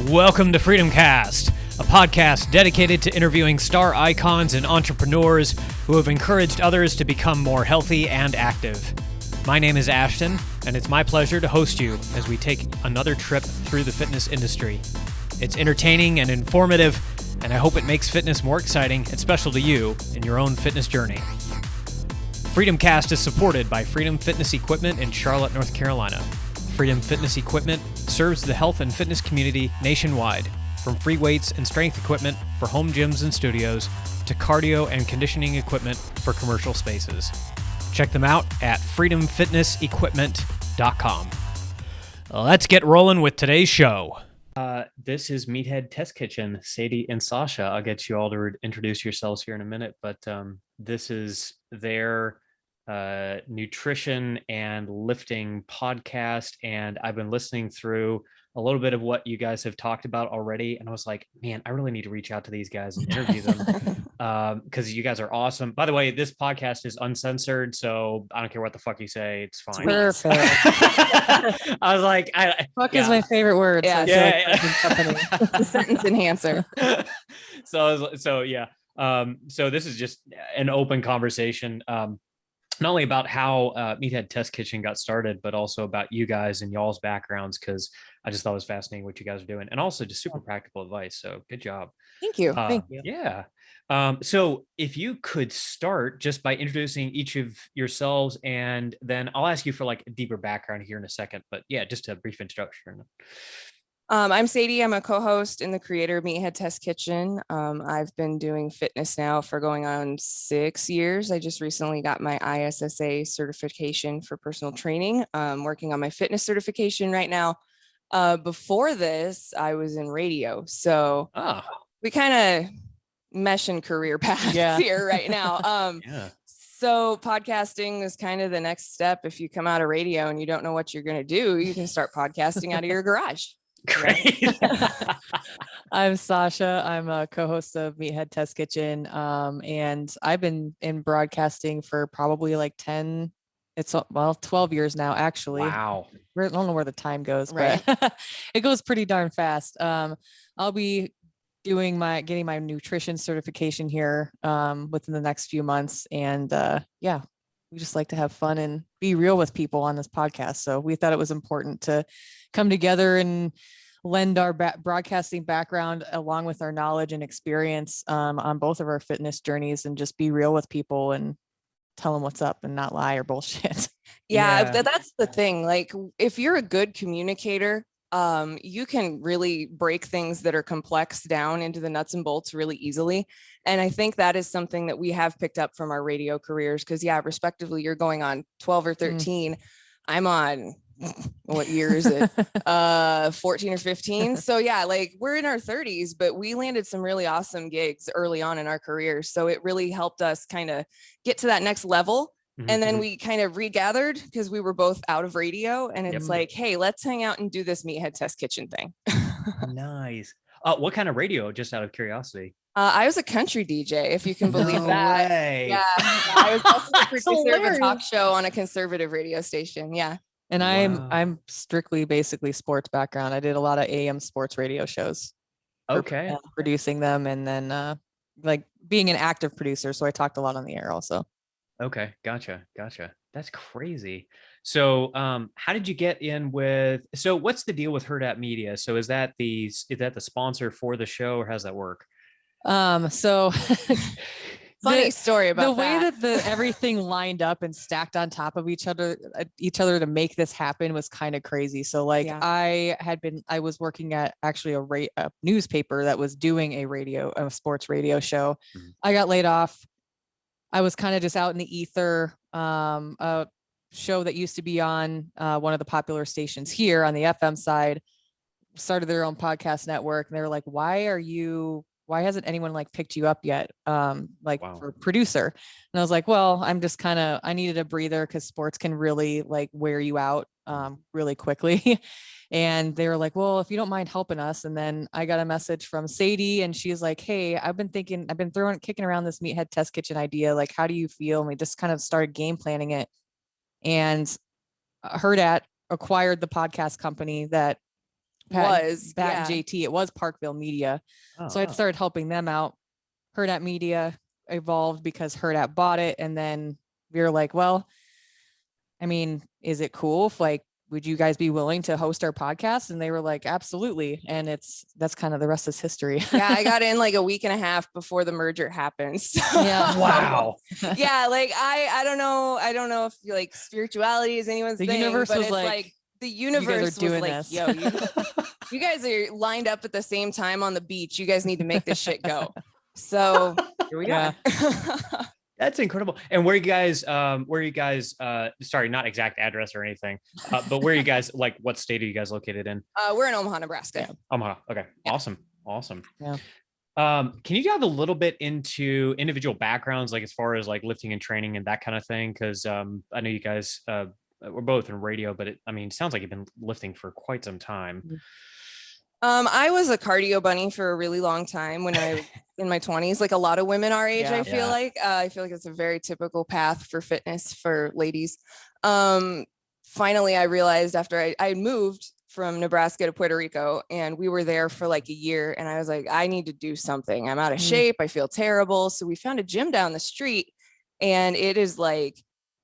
Welcome to FreedomCast, a podcast dedicated to interviewing star icons and entrepreneurs who have encouraged others to become more healthy and active. My name is Ashton, and it's my pleasure to host you as we take another trip through the fitness industry. It's entertaining and informative, and I hope it makes fitness more exciting and special to you in your own fitness journey. FreedomCast is supported by Freedom Fitness Equipment in Charlotte, North Carolina. Freedom Fitness Equipment serves the health and fitness community nationwide, from free weights and strength equipment for home gyms and studios to cardio and conditioning equipment for commercial spaces. Check them out at freedomfitnessequipment.com. Let's get rolling with today's show. This is Meathead Test Kitchen, Sadie and Sausha. I'll get you all to introduce yourselves here in a minute, but this is their nutrition and lifting podcast, and I've been listening through a little bit of what you guys have talked about already, and I was like, man, I really need to reach out to these guys and interview them because you guys are awesome. By the way, this podcast is uncensored, so I don't care what the fuck you say, it's fine. Perfect. I was like, fuck is my favorite word. Yeah, so The sentence enhancer. So this is just an open conversation. Not only about how Meathead Test Kitchen got started, but also about you guys and y'all's backgrounds, because I just thought it was fascinating what you guys are doing, and also just super practical advice. So good job. Thank you. Thank you. Yeah. So if you could start just by introducing each of yourselves, and then I'll ask you for like a deeper background here in a second, but yeah, just a brief introduction. I'm Sadie. I'm a co-host and the creator of Meathead Test Kitchen. I've been doing fitness now for going on 6 years. I just recently got my ISSA certification for personal training. Working on my fitness certification right now. Before this, I was in radio. So we kind of mesh in career paths here right now. So podcasting is kind of the next step. If you come out of radio and you don't know what you're going to do, you can start podcasting out of your garage. Great. I'm Sausha. I'm a co-host of Meathead Test Kitchen. And I've been in broadcasting for probably like 12 years now, actually. Wow. I don't know where the time goes, Right. but it goes pretty darn fast. I'll be getting my nutrition certification here within the next few months. And we just like to have fun and be real with people on this podcast. So we thought it was important to come together and lend our broadcasting background along with our knowledge and experience on both of our fitness journeys, and just be real with people and tell them what's up and not lie or bullshit. That's the thing. Like, if you're a good communicator, you can really break things that are complex down into the nuts and bolts really easily. And I think that is something that we have picked up from our radio careers, because respectively, you're going on 12 or 13. I'm on, what year is it? 14 or 15. So like, we're in our 30s, but we landed some really awesome gigs early on in our careers. So it really helped us kind of get to that next level. And then we kind of regathered because we were both out of radio, and it's like, hey, let's hang out and do this Meathead Test Kitchen thing. Nice. What kind of radio, just out of curiosity? I was a country DJ, if you can believe that. Way. Yeah. I was also the producer of a talk show on a conservative radio station. Yeah. And I'm strictly basically sports background. I did a lot of AM sports radio shows. Okay. Producing them, and then like being an active producer. So I talked a lot on the air also. Okay. Gotcha. That's crazy. So, how did you get in with, so what's the deal with Herdap Media? So is that the sponsor for the show, or how does that work? So funny story about the way that everything lined up and stacked on top of each other to make this happen was kind of crazy. So like I was working at actually a newspaper that was doing a sports radio show. I got laid off. I was kind of just out in the ether. A show that used to be on one of the popular stations here on the FM side started their own podcast network, and they were like, why hasn't anyone like picked you up yet? For producer. And I was like, well, I'm just I needed a breather, because sports can really like wear you out really quickly. And they were like, well, if you don't mind helping us. And then I got a message from Sadie, and she's like, hey, I've been kicking around this Meathead Test Kitchen idea. Like, how do you feel? And we just kind of started game planning it. And Herdap acquired the podcast company that Pat and JT. It was Parkville Media. So I started helping them out. Herdap Media evolved because Herdap bought it. And then we were like, well, I mean, is it cool if like, would you guys be willing to host our podcast? And they were like, absolutely. And that's kind of the rest is history. Yeah. I got in like a week and a half before the merger happened. So. Yeah. Wow. Yeah. Like I don't know. I don't know if like spirituality is anyone's thing, universe but was it's like the universe was doing like, this. yo, you guys are lined up at the same time on the beach. You guys need to make this shit go. So here we are. That's incredible. And where you guys, sorry, not exact address or anything, but where you guys, like what state are you guys located in? We're in Omaha, Nebraska. Yeah. Omaha. Okay. Yeah. Awesome. Yeah. Can you dive a little bit into individual backgrounds, like as far as like lifting and training and that kind of thing? Cause I know you guys, we're both in radio, but it sounds like you've been lifting for quite some time. I was a cardio bunny for a really long time when I in my 20s, like a lot of women our age. I feel like it's a very typical path for fitness for ladies. Finally, I realized after I moved from Nebraska to Puerto Rico, and we were there for like a year, and I was like, I need to do something. I'm out of shape. I feel terrible. So we found a gym down the street, and it is like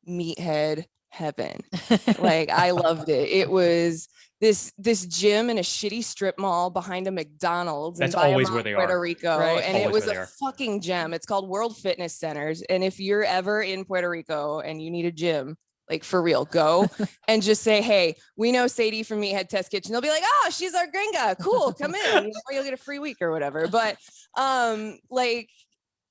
meathead heaven. Like I loved it. It was this gym in a shitty strip mall behind a McDonald's. That's always where they Puerto are. Rico. Right. And Always it was where they a are. fucking gem. It's called World Fitness Centers. And if you're ever in Puerto Rico and you need a gym, like for real, go and just say, hey, we know Sadie from Meathead Test Kitchen. They'll be like, oh, she's our gringa. Cool. Come in. You'll get a free week or whatever. But like,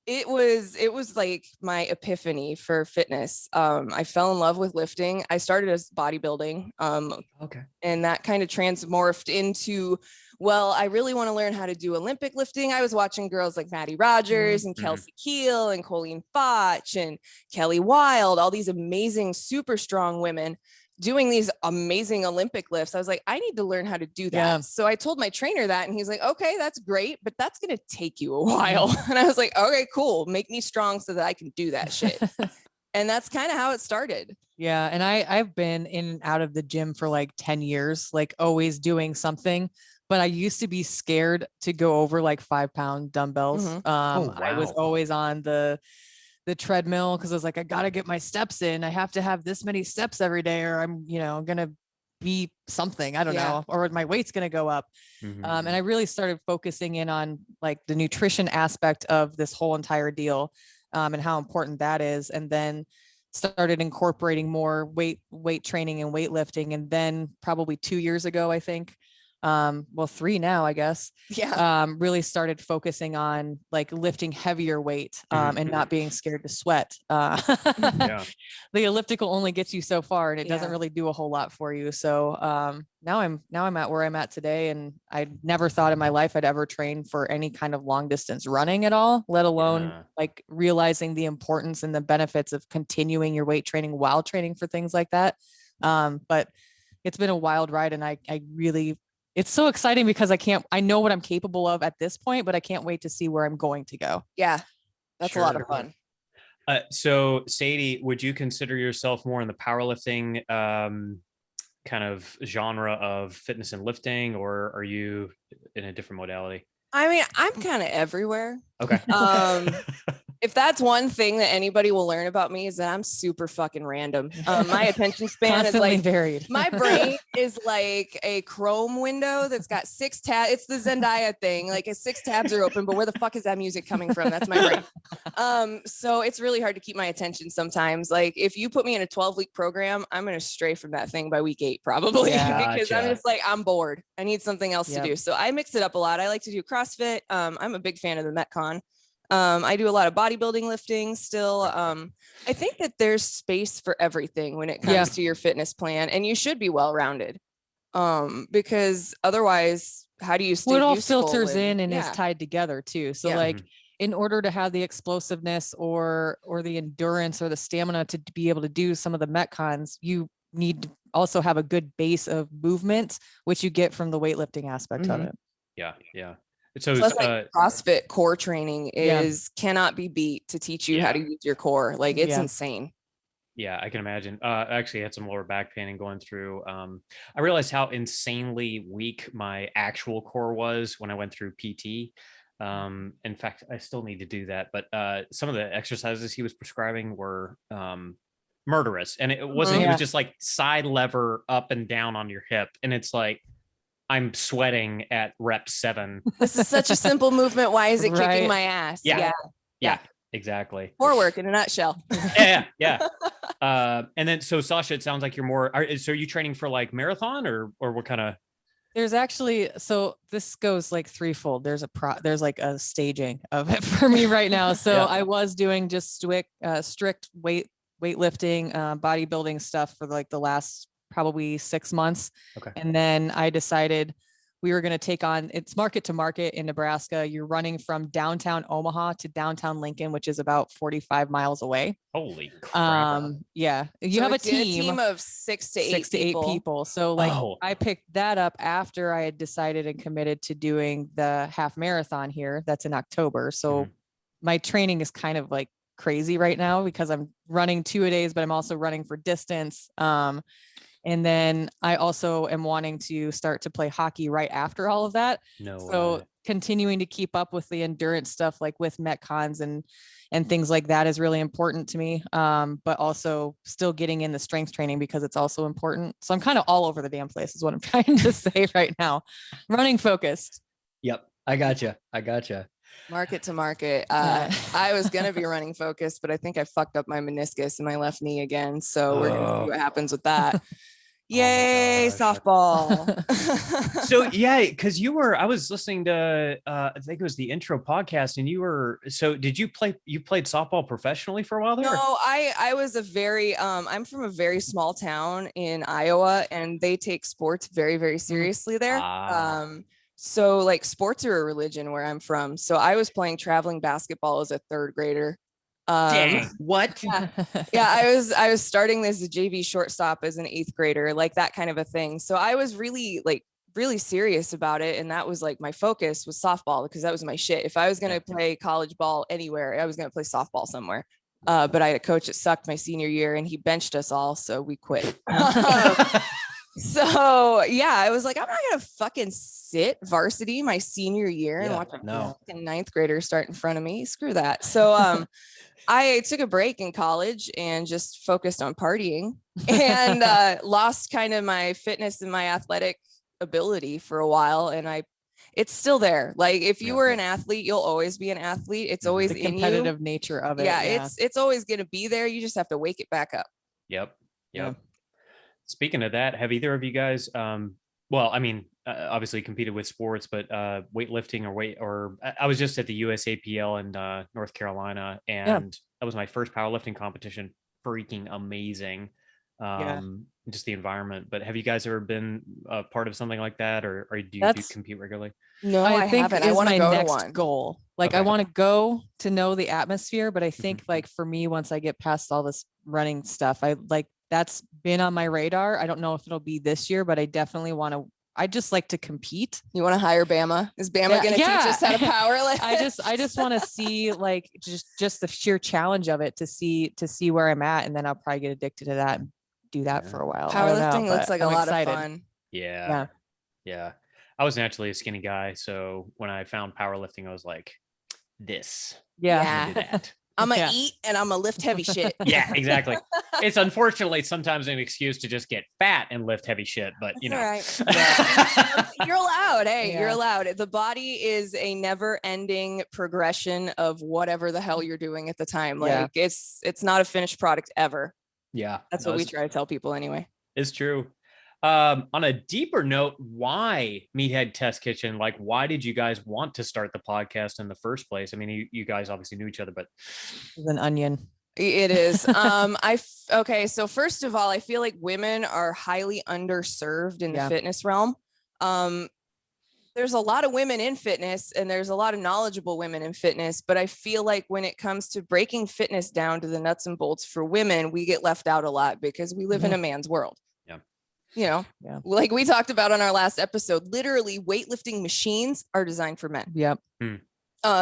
it was like my epiphany for fitness. I fell in love with lifting. I started as bodybuilding. And that kind of transmorphed into, well, I really want to learn how to do Olympic lifting. I was watching girls like Maddie Rogers and Kelsey Keel and Colleen Foch and Kelly Wild, all these amazing, super strong women doing these amazing Olympic lifts. I was like, I need to learn how to do that. Yeah. So I told my trainer that, and he's like, okay, that's great, but that's going to take you a while. And I was like, okay, cool. Make me strong so that I can do that shit. And that's kind of how it started. Yeah. And I've been in and out of the gym for like 10 years, like always doing something, but I used to be scared to go over like 5-pound dumbbells. I was always on the treadmill because I was like, I got to get my steps in. I have to have this many steps every day or I'm, going to be something, I don't know, or my weight's going to go up. And I really started focusing in on like the nutrition aspect of this whole entire deal and how important that is. And then started incorporating more weight training and weightlifting. And then probably 2 years ago, I think, 3 now, I guess. Really started focusing on like lifting heavier weight and not being scared to sweat. The elliptical only gets you so far and it doesn't really do a whole lot for you. So now I'm at where I'm at today, and I never thought in my life I'd ever train for any kind of long distance running at all, let alone like realizing the importance and the benefits of continuing your weight training while training for things like that. But it's been a wild ride, and I really, it's so exciting because I know what I'm capable of at this point, but I can't wait to see where I'm going to go. Yeah. That's a lot of fun. So Sadie, would you consider yourself more in the powerlifting kind of genre of fitness and lifting, or are you in a different modality? I mean, I'm kind of everywhere. Okay. If that's one thing that anybody will learn about me is that I'm super fucking random. My attention span is like varied. My brain is like a Chrome window that's got 6 tabs. It's the Zendaya thing. Like 6 tabs are open, but where the fuck is that music coming from? That's my brain. So it's really hard to keep my attention sometimes. Like if you put me in a 12-week program, I'm going to stray from that thing by week 8, probably because I'm just like, I'm bored. I need something else to do. So I mix it up a lot. I like to do CrossFit. I'm a big fan of the Metcon. I do a lot of bodybuilding lifting still. I think that there's space for everything when it comes to your fitness plan, and you should be well-rounded. Because otherwise, how do you stay all useful filters in and is tied together too. So like in order to have the explosiveness or the endurance or the stamina to be able to do some of the Metcons, you need to also have a good base of movement, which you get from the weightlifting aspect of it. Yeah. So plus, like CrossFit core training cannot be beat to teach you how to use your core. Like it's insane. Yeah, I can imagine. I actually had some lower back pain and going through. I realized how insanely weak my actual core was when I went through PT. In fact, I still need to do that. But some of the exercises he was prescribing were murderous, and it wasn't. It was just like side lever up and down on your hip, and it's like I'm sweating at rep 7. This is such a simple movement. Why is it Right. kicking my ass? Yeah. Exactly. Core work in a nutshell. Yeah. And then, so Sausha, it sounds like you're more, so are you training for like marathon or what kind of? There's actually, so this goes like threefold. There's like a staging of it for me right now. So I was doing just strict weightlifting, bodybuilding stuff for like the last probably 6 months. Okay. And then I decided we were going to take on, it's market to market in Nebraska. You're running from downtown Omaha to downtown Lincoln, which is about 45 miles away. Holy crap. Yeah. You So have a it's in team of 6 to 8 people. So like I picked that up after I had decided and committed to doing the half marathon here. That's in October. So my training is kind of like crazy right now because I'm running 2 a days, but I'm also running for distance. And then I also am wanting to start to play hockey right after all of that. Continuing to keep up with the endurance stuff, like with Metcons and things like that is really important to me. But also still getting in the strength training because it's also important. So I'm kind of all over the damn place is what I'm trying to say right now. Running focused. Yep. I gotcha. Market to market. I was going to be running focused, but I think I fucked up my meniscus in my left knee again. So we're going to see what happens with that. Yay, softball. So because I was listening to I think it was the intro podcast, and did you played softball professionally for a while there? No, I was I'm from a very small town in Iowa, and they take sports very, very seriously there. So like sports are a religion where I'm from. So I was playing traveling basketball as a 3rd grader. Dang, what? I was starting as a JV shortstop as an 8th grader, like that kind of a thing. So I was really serious about it. And that was like my focus was softball because that was my shit. If I was going to play college ball anywhere, I was going to play softball somewhere. But I had a coach that sucked my senior year and he benched us all. So we quit. So I was like, I'm not going to fucking sit varsity my senior year and watch a fucking 9th grader start in front of me. Screw that. So, I took a break in college and just focused on partying and lost kind of my fitness and my athletic ability for a while. And it's still there. Like if you were an athlete, you'll always be an athlete. It's always the competitive nature of it. It's always going to be there. You just have to wake it back up. Yep. Speaking of that, have either of you guys, obviously competed with sports, but weightlifting or I was just at the USAPL in North Carolina, and that was my first powerlifting competition. Freaking amazing. Just the environment. But have you guys ever been a part of something like that, or do you compete regularly? No, I haven't. I want to go to one goal. Like I want to go to know the atmosphere, but I think like for me, once I get past all this running stuff, that's been on my radar. I don't know if it'll be this year, but I definitely I just like to compete. You want to hire Bama? Is Bama going to teach us how to power lift? I just want to see like just the sheer challenge of it to see where I'm at. And then I'll probably get addicted to that and do that for a while. Powerlifting looks like a lot of fun. Yeah. I was naturally a skinny guy. So when I found powerlifting, I was like, this. Yeah. Do that. I'm going to eat and I'm going to lift heavy shit. Yeah, exactly. It's unfortunately sometimes an excuse to just get fat and lift heavy shit, but you know. Right. Yeah. You're allowed. Hey, you're allowed. The body is a never ending progression of whatever the hell you're doing at the time. Like it's not a finished product ever. Yeah. That's what we try to tell people anyway. It's true. On a deeper note, why Meathead Test Kitchen? Like, why did you guys want to start the podcast in the first place? I mean, you guys obviously knew each other, but it's an onion. It is. Okay. So first of all, I feel like women are highly underserved in the fitness realm. There's a lot of women in fitness and there's a lot of knowledgeable women in fitness, but I feel like when it comes to breaking fitness down to the nuts and bolts for women, we get left out a lot because we live in a man's world. You know, like we talked about on our last episode, literally weightlifting machines are designed for men. Yep.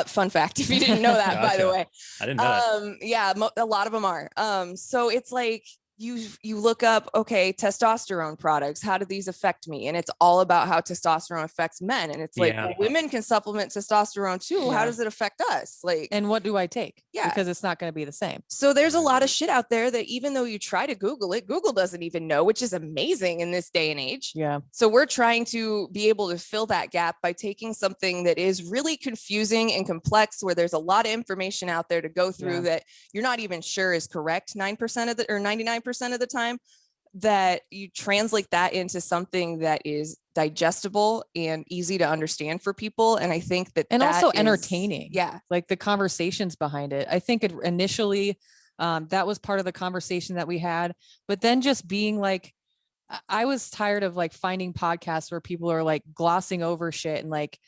Fun fact, if you didn't know that, by the way. I didn't know that. Yeah, a lot of them are. So it's like you look up, okay, testosterone products, how do these affect me? And it's all about how testosterone affects men. And it's like, well, women can supplement testosterone too. How does it affect us? Like, and what do I take? Yeah, because it's not going to be the same. So there's a lot of shit out there that even though you try to Google it, Google doesn't even know, which is amazing in this day and age. Yeah. So we're trying to be able to fill that gap by taking something that is really confusing and complex, where there's a lot of information out there to go through that you're not even sure is correct 9% of the, or 99% of the time, that you translate that into something that is digestible and easy to understand for people. And I think that, and also entertaining. Yeah. Like the conversations behind it. I think it initially, that was part of the conversation that we had, but then just being like, I was tired of like finding podcasts where people are like glossing over shit and like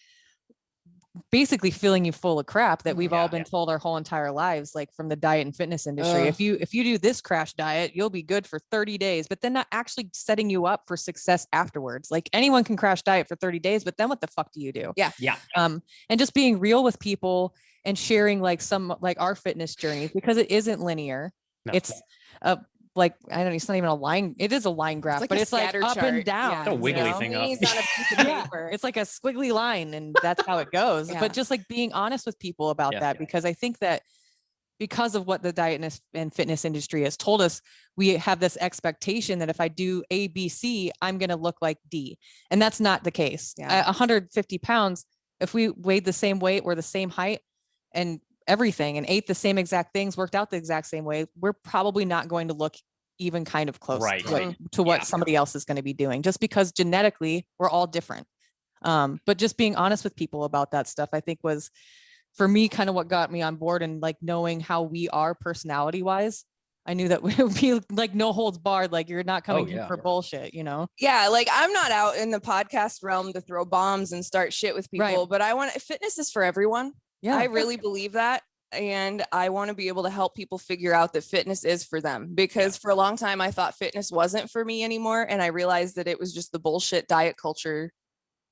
basically filling you full of crap that we've all been told our whole entire lives, like from the diet and fitness industry. If you do this crash diet, you'll be good for 30 days, but then not actually setting you up for success afterwards. Like anyone can crash diet for 30 days, but then what the fuck do you do? Yeah. And just being real with people and sharing like some, like our fitness journeys, because it isn't linear. No. It's like, I don't know, it's not even a line. It is a line graph, like but a it's like up chart. and down. It's a wiggly thing up. On a piece of paper. It's like a squiggly line, and that's how it goes. But just like being honest with people about that, because I think that because of what the diet and fitness industry has told us, we have this expectation that if I do A, B, C, I'm going to look like D. And that's not the case. At 150 pounds, if we weighed the same weight, we're the same height and everything, and ate the same exact things, worked out the exact same way, we're probably not going to look even kind of close to what somebody else is going to be doing, just because genetically we're all different. But just being honest with people about that stuff, I think was, for me, kind of what got me on board, and like knowing how we are personality wise. I knew that we would be like no holds barred. Like you're not coming in for bullshit, you know? Yeah. Like I'm not out in the podcast realm to throw bombs and start shit with people, but fitness is for everyone. Yeah. I really believe that. And I want to be able to help people figure out that fitness is for them, because for a long time, I thought fitness wasn't for me anymore. And I realized that it was just the bullshit diet culture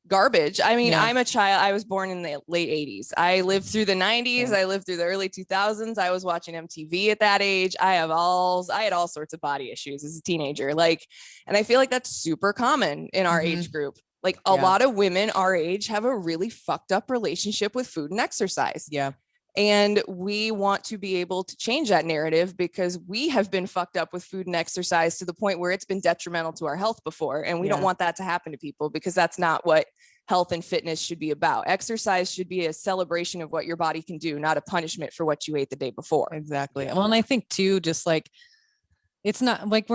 garbage. I mean, I'm a child. I was born in the late 80s. I lived through the 90s. I lived through the early 2000s. I was watching MTV at that age. I had all sorts of body issues as a teenager. Like, and I feel like that's super common in our age group. Like a lot of women our age have a really fucked up relationship with food and exercise. Yeah. And we want to be able to change that narrative, because we have been fucked up with food and exercise to the point where it's been detrimental to our health before. And we don't want that to happen to people, because that's not what health and fitness should be about. Exercise should be a celebration of what your body can do, not a punishment for what you ate the day before. Exactly. Well, and I think too, just like, it's not like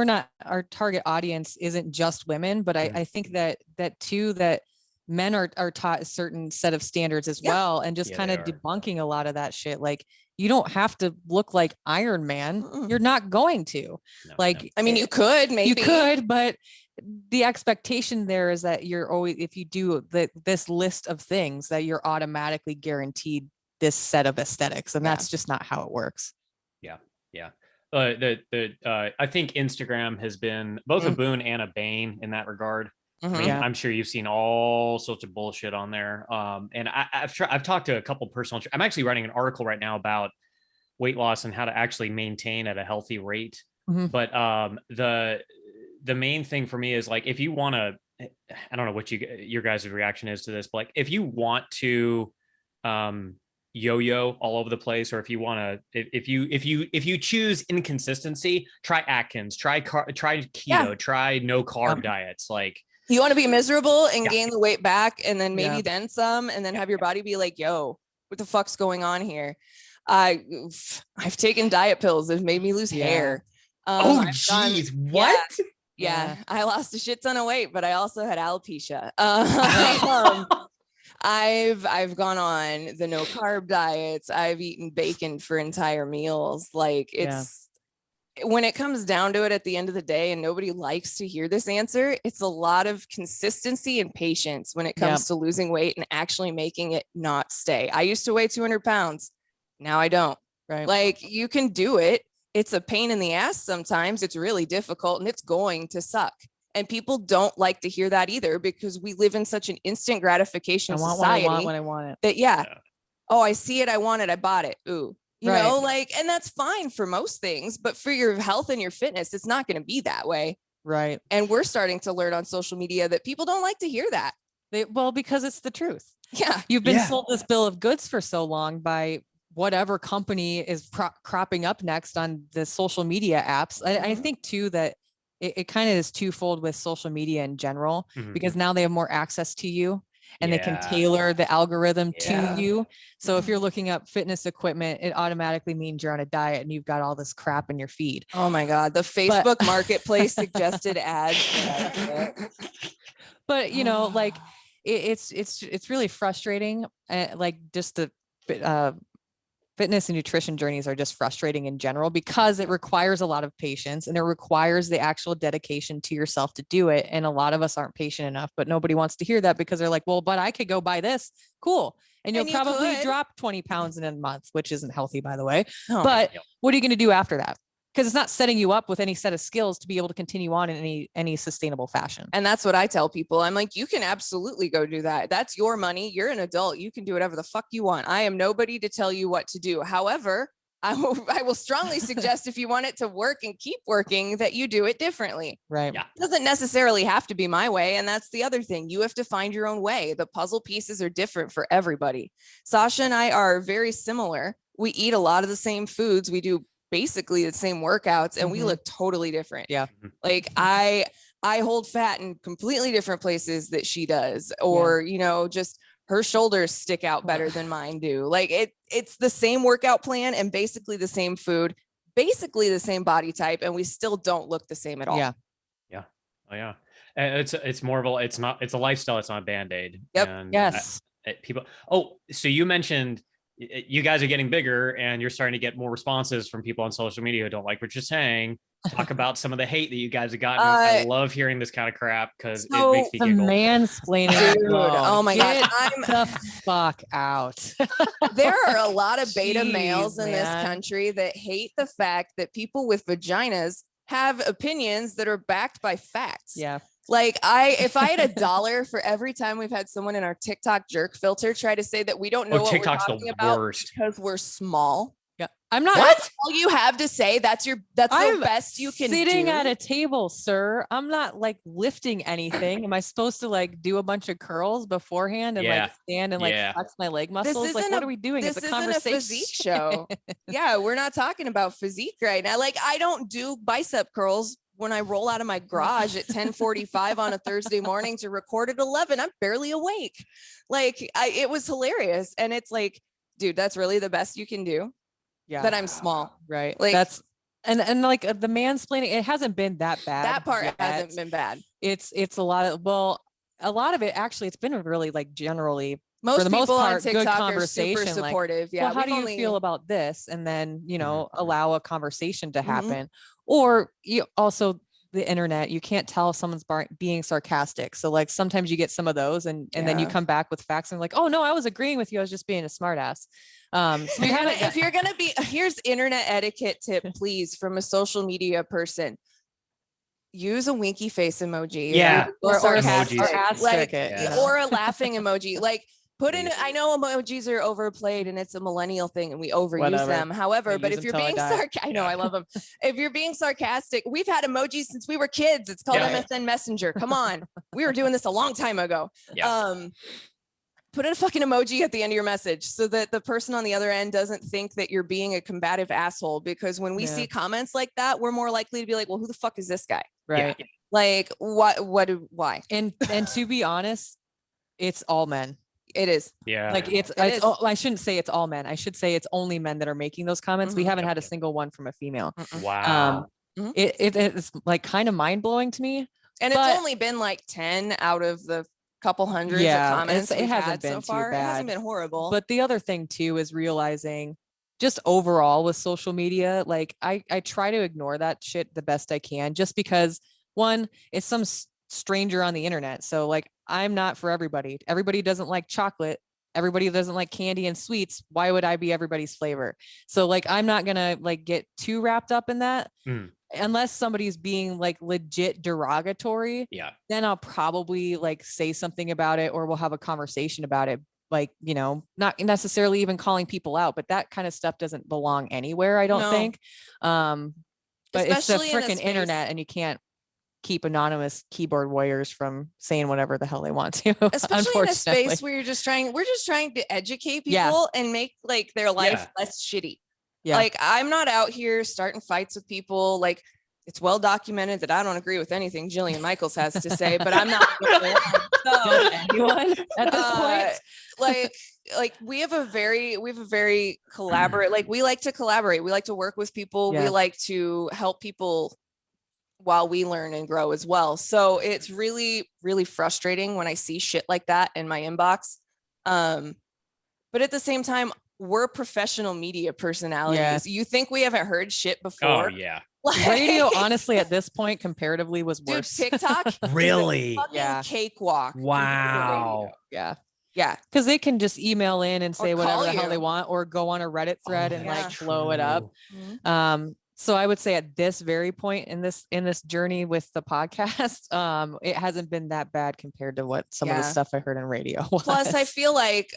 our target audience isn't just women, but I think that too, that men are taught a certain set of standards as well. And just kind of debunking a lot of that shit. Like, you don't have to look like Iron Man. You're not going to. I mean, you could, maybe. You could, but the expectation there is that you're always, if you do this list of things, that you're automatically guaranteed this set of aesthetics. And that's just not how it works. Yeah. Yeah. I think Instagram has been both a boon and a bane in that regard. I mean, I'm sure you've seen all sorts of bullshit on there. And I've talked to a couple personal. I'm actually writing an article right now about weight loss and how to actually maintain at a healthy rate. But the main thing for me is, like, if you want to, I don't know what your guys' reaction is to this, but like, if you want to yo-yo all over the place, or if you want to, if you choose inconsistency, try Atkins, try keto, try no carb diets. Like, you want to be miserable and gain the weight back, and then maybe then some, and then have your body be like, yo, what the fuck's going on here? I've taken diet pills that made me lose hair. Oh geez, what? Yeah, I lost a shit ton of weight, but I also had alopecia. I've gone on the no carb diets. I've eaten bacon for entire meals. Like, it's when it comes down to it at the end of the day, and nobody likes to hear this answer, it's a lot of consistency and patience when it comes to losing weight and actually making it not stay. I used to weigh 200 pounds. Now I don't. Right. Like, you can do it. It's a pain in the ass sometimes. It's really difficult, and it's going to suck. And people don't like to hear that either, because we live in such an instant gratification society. I want what I want. That oh, I see it, I want it, I bought it. Ooh, you know, like, and that's fine for most things, but for your health and your fitness, it's not going to be that way. Right. And we're starting to learn on social media that people don't like to hear that. Well, because it's the truth. Yeah. You've been sold this bill of goods for so long by whatever company is cropping up next on the social media apps. I think too that it kind of is twofold with social media in general, because now they have more access to you and they can tailor the algorithm to you. So if you're looking up fitness equipment, it automatically means you're on a diet and you've got all this crap in your feed. Oh my God. The Facebook marketplace suggested ads. But you know, like it's really frustrating. Like just the fitness and nutrition journeys are just frustrating in general, because it requires a lot of patience and it requires the actual dedication to yourself to do it. And a lot of us aren't patient enough, but nobody wants to hear that, because they're like, well, but I could go buy this. Cool. And you'll probably drop 20 pounds in a month, which isn't healthy, by the way. Oh, but what are you going to do after that? Because it's not setting you up with any set of skills to be able to continue on in any sustainable fashion. And that's what I tell people. I'm like, you can absolutely go do that. That's your money. You're an adult. You can do whatever the fuck you want. I am nobody to tell you what to do. However, I will strongly suggest, if you want it to work and keep working, that you do it differently. Right. Yeah. It doesn't necessarily have to be my way. And that's the other thing. You have to find your own way. The puzzle pieces are different for everybody. Sausha and I are very similar. We eat a lot of the same foods. We do basically the same workouts, and we look totally different. Yeah. Like I hold fat in completely different places that she does, or, you know, just her shoulders stick out better than mine do. Like it's the same workout plan and basically the same food, basically the same body type, and we still don't look the same at all. Yeah. Yeah. Oh yeah. And it's more of a, it's a lifestyle. It's not a Band-Aid. Yep. And yes. People. Oh, so you mentioned you guys are getting bigger and you're starting to get more responses from people on social media who don't like what you're saying. Talk about some of the hate that you guys have gotten. I love hearing this kind of crap, because it makes me giggle. Mansplaining. Dude, oh my God. I'm the fuck out. There are a lot of beta males in this country that hate the fact that people with vaginas have opinions that are backed by facts. Yeah. Like if I had $1 for every time we've had someone in our TikTok jerk filter try to say that we don't know what TikTok's we're talking the about worst. because we're small. Yeah. I'm not. That's all you have to say. That's the best you can do. Sitting at a table, sir. I'm not like lifting anything. Am I supposed to like do a bunch of curls beforehand and like stand and like flex my leg muscles? Like, what are we doing? This isn't a physique show. Yeah, we're not talking about physique right now. Like, I don't do bicep curls when I roll out of my garage at 10:45 on a Thursday morning to record at 11. I'm barely awake. Like, it was hilarious. And it's like, dude, that's really the best you can do. Yeah. That I'm small. Right. Like, that's, and like the mansplaining, it hasn't been that bad. That part hasn't been bad. It's a lot of it, actually, it's been really like generally, most for the people most part, on TikTok good conversation, are super supportive. Like, yeah. Well, how do you feel about this? And then, you know, allow a conversation to happen. Or you also, the internet, you can't tell if someone's being sarcastic. So like sometimes you get some of those and then you come back with facts and like, oh no, I was agreeing with you. I was just being a smart ass. So if you're going to be, here's internet etiquette tip, please, from a social media person. Use a winky face emoji. Yeah. Or sarcastic, like, or a laughing emoji. Like, put in, I know emojis are overplayed and it's a millennial thing and we overuse them. However, but if you're being sarcastic, I know, I love them. If you're being sarcastic, we've had emojis since we were kids. It's called MSN Messenger. Come on. We were doing this a long time ago. Put in a fucking emoji at the end of your message so that the person on the other end doesn't think that you're being a combative asshole. Because when we see comments like that, we're more likely to be like, well, who the fuck is this guy? Right. Like, why? And to be honest, it's all men. It is. Yeah. Like I shouldn't say it's all men. I should say it's only men that are making those comments. We haven't had a single one from a female. Wow. It's like kind of mind blowing to me. And it's only been like 10 out of the couple hundreds of comments. It hasn't been so far. It hasn't been horrible. But the other thing too is realizing just overall with social media, like I try to ignore that shit the best I can, just because one, it's some stranger on the internet. So like, I'm not for everybody. Everybody doesn't like chocolate. Everybody doesn't like candy and sweets. Why would I be everybody's flavor? So like, I'm not gonna like get too wrapped up in that. Unless somebody's being like legit derogatory, then I'll probably like say something about it or we'll have a conversation about it. like, not necessarily even calling people out, but that kind of stuff doesn't belong anywhere, I don't think. But especially it's the freaking internet, and you can't keep anonymous keyboard warriors from saying whatever the hell they want to. Especially in a space where we're just trying to educate people and make like their life less shitty. Like, I'm not out here starting fights with people. Like, it's well documented that I don't agree with anything Jillian Michaels has to say, but I'm not so, anyone at this point. Like we have a very collaborate, like we like to collaborate. We like to work with people. We like to help people while we learn and grow as well. So it's really, really frustrating when I see shit like that in my inbox. But at the same time, we're professional media personalities. Yeah. You think we haven't heard shit before? Oh yeah. Radio, honestly, at this point, comparatively, was worse. Dude, TikTok, really? Cakewalk. Wow. Yeah. Yeah. Because they can just email in and say whatever the hell they want, or go on a Reddit thread and like blow it up. Mm-hmm. So I would say at this very point in this journey with the podcast, it hasn't been that bad compared to what some of the stuff I heard on radio was. Plus, I feel like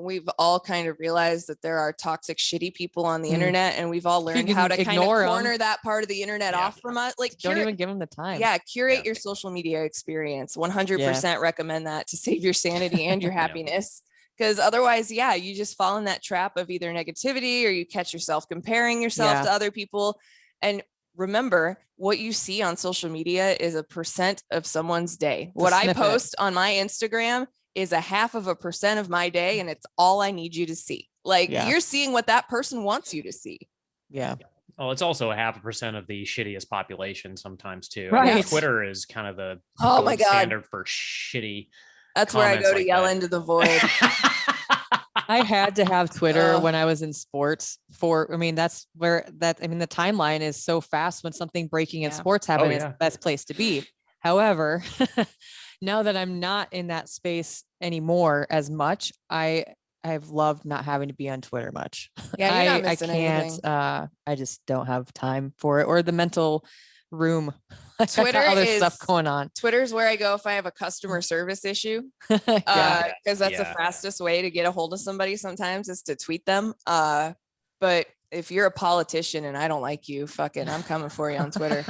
we've all kind of realized that there are toxic, shitty people on the internet, and we've all learned how to kind of corner that part of the internet off from us. Like, don't even give them the time. Yeah, curate your social media experience. 100% recommend that to save your sanity and your happiness. Because otherwise, you just fall in that trap of either negativity, or you catch yourself comparing yourself to other people. And remember, what you see on social media is 1% of someone's day. What I post on my Instagram is 0.5% of my day, and it's all I need you to see. Like, you're seeing what that person wants you to see. Yeah. Oh, it's also 0.5% of the shittiest population sometimes too. Right. I mean, Twitter is kind of the gold standard for shitty. That's where I go to yell into the void. I had to have Twitter when I was in sports that's where the timeline is so fast when something breaking in sports happens. It's the best place to be. However, now that I'm not in that space anymore as much, I've loved not having to be on Twitter much. Yeah, you're not missing anything. I just don't have time for it, or the mental room. Twitter other stuff going on. Twitter's where I go if I have a customer service issue, because that's the fastest way to get a hold of somebody sometimes is to tweet them. But if you're a politician and I don't like you, I'm coming for you on Twitter.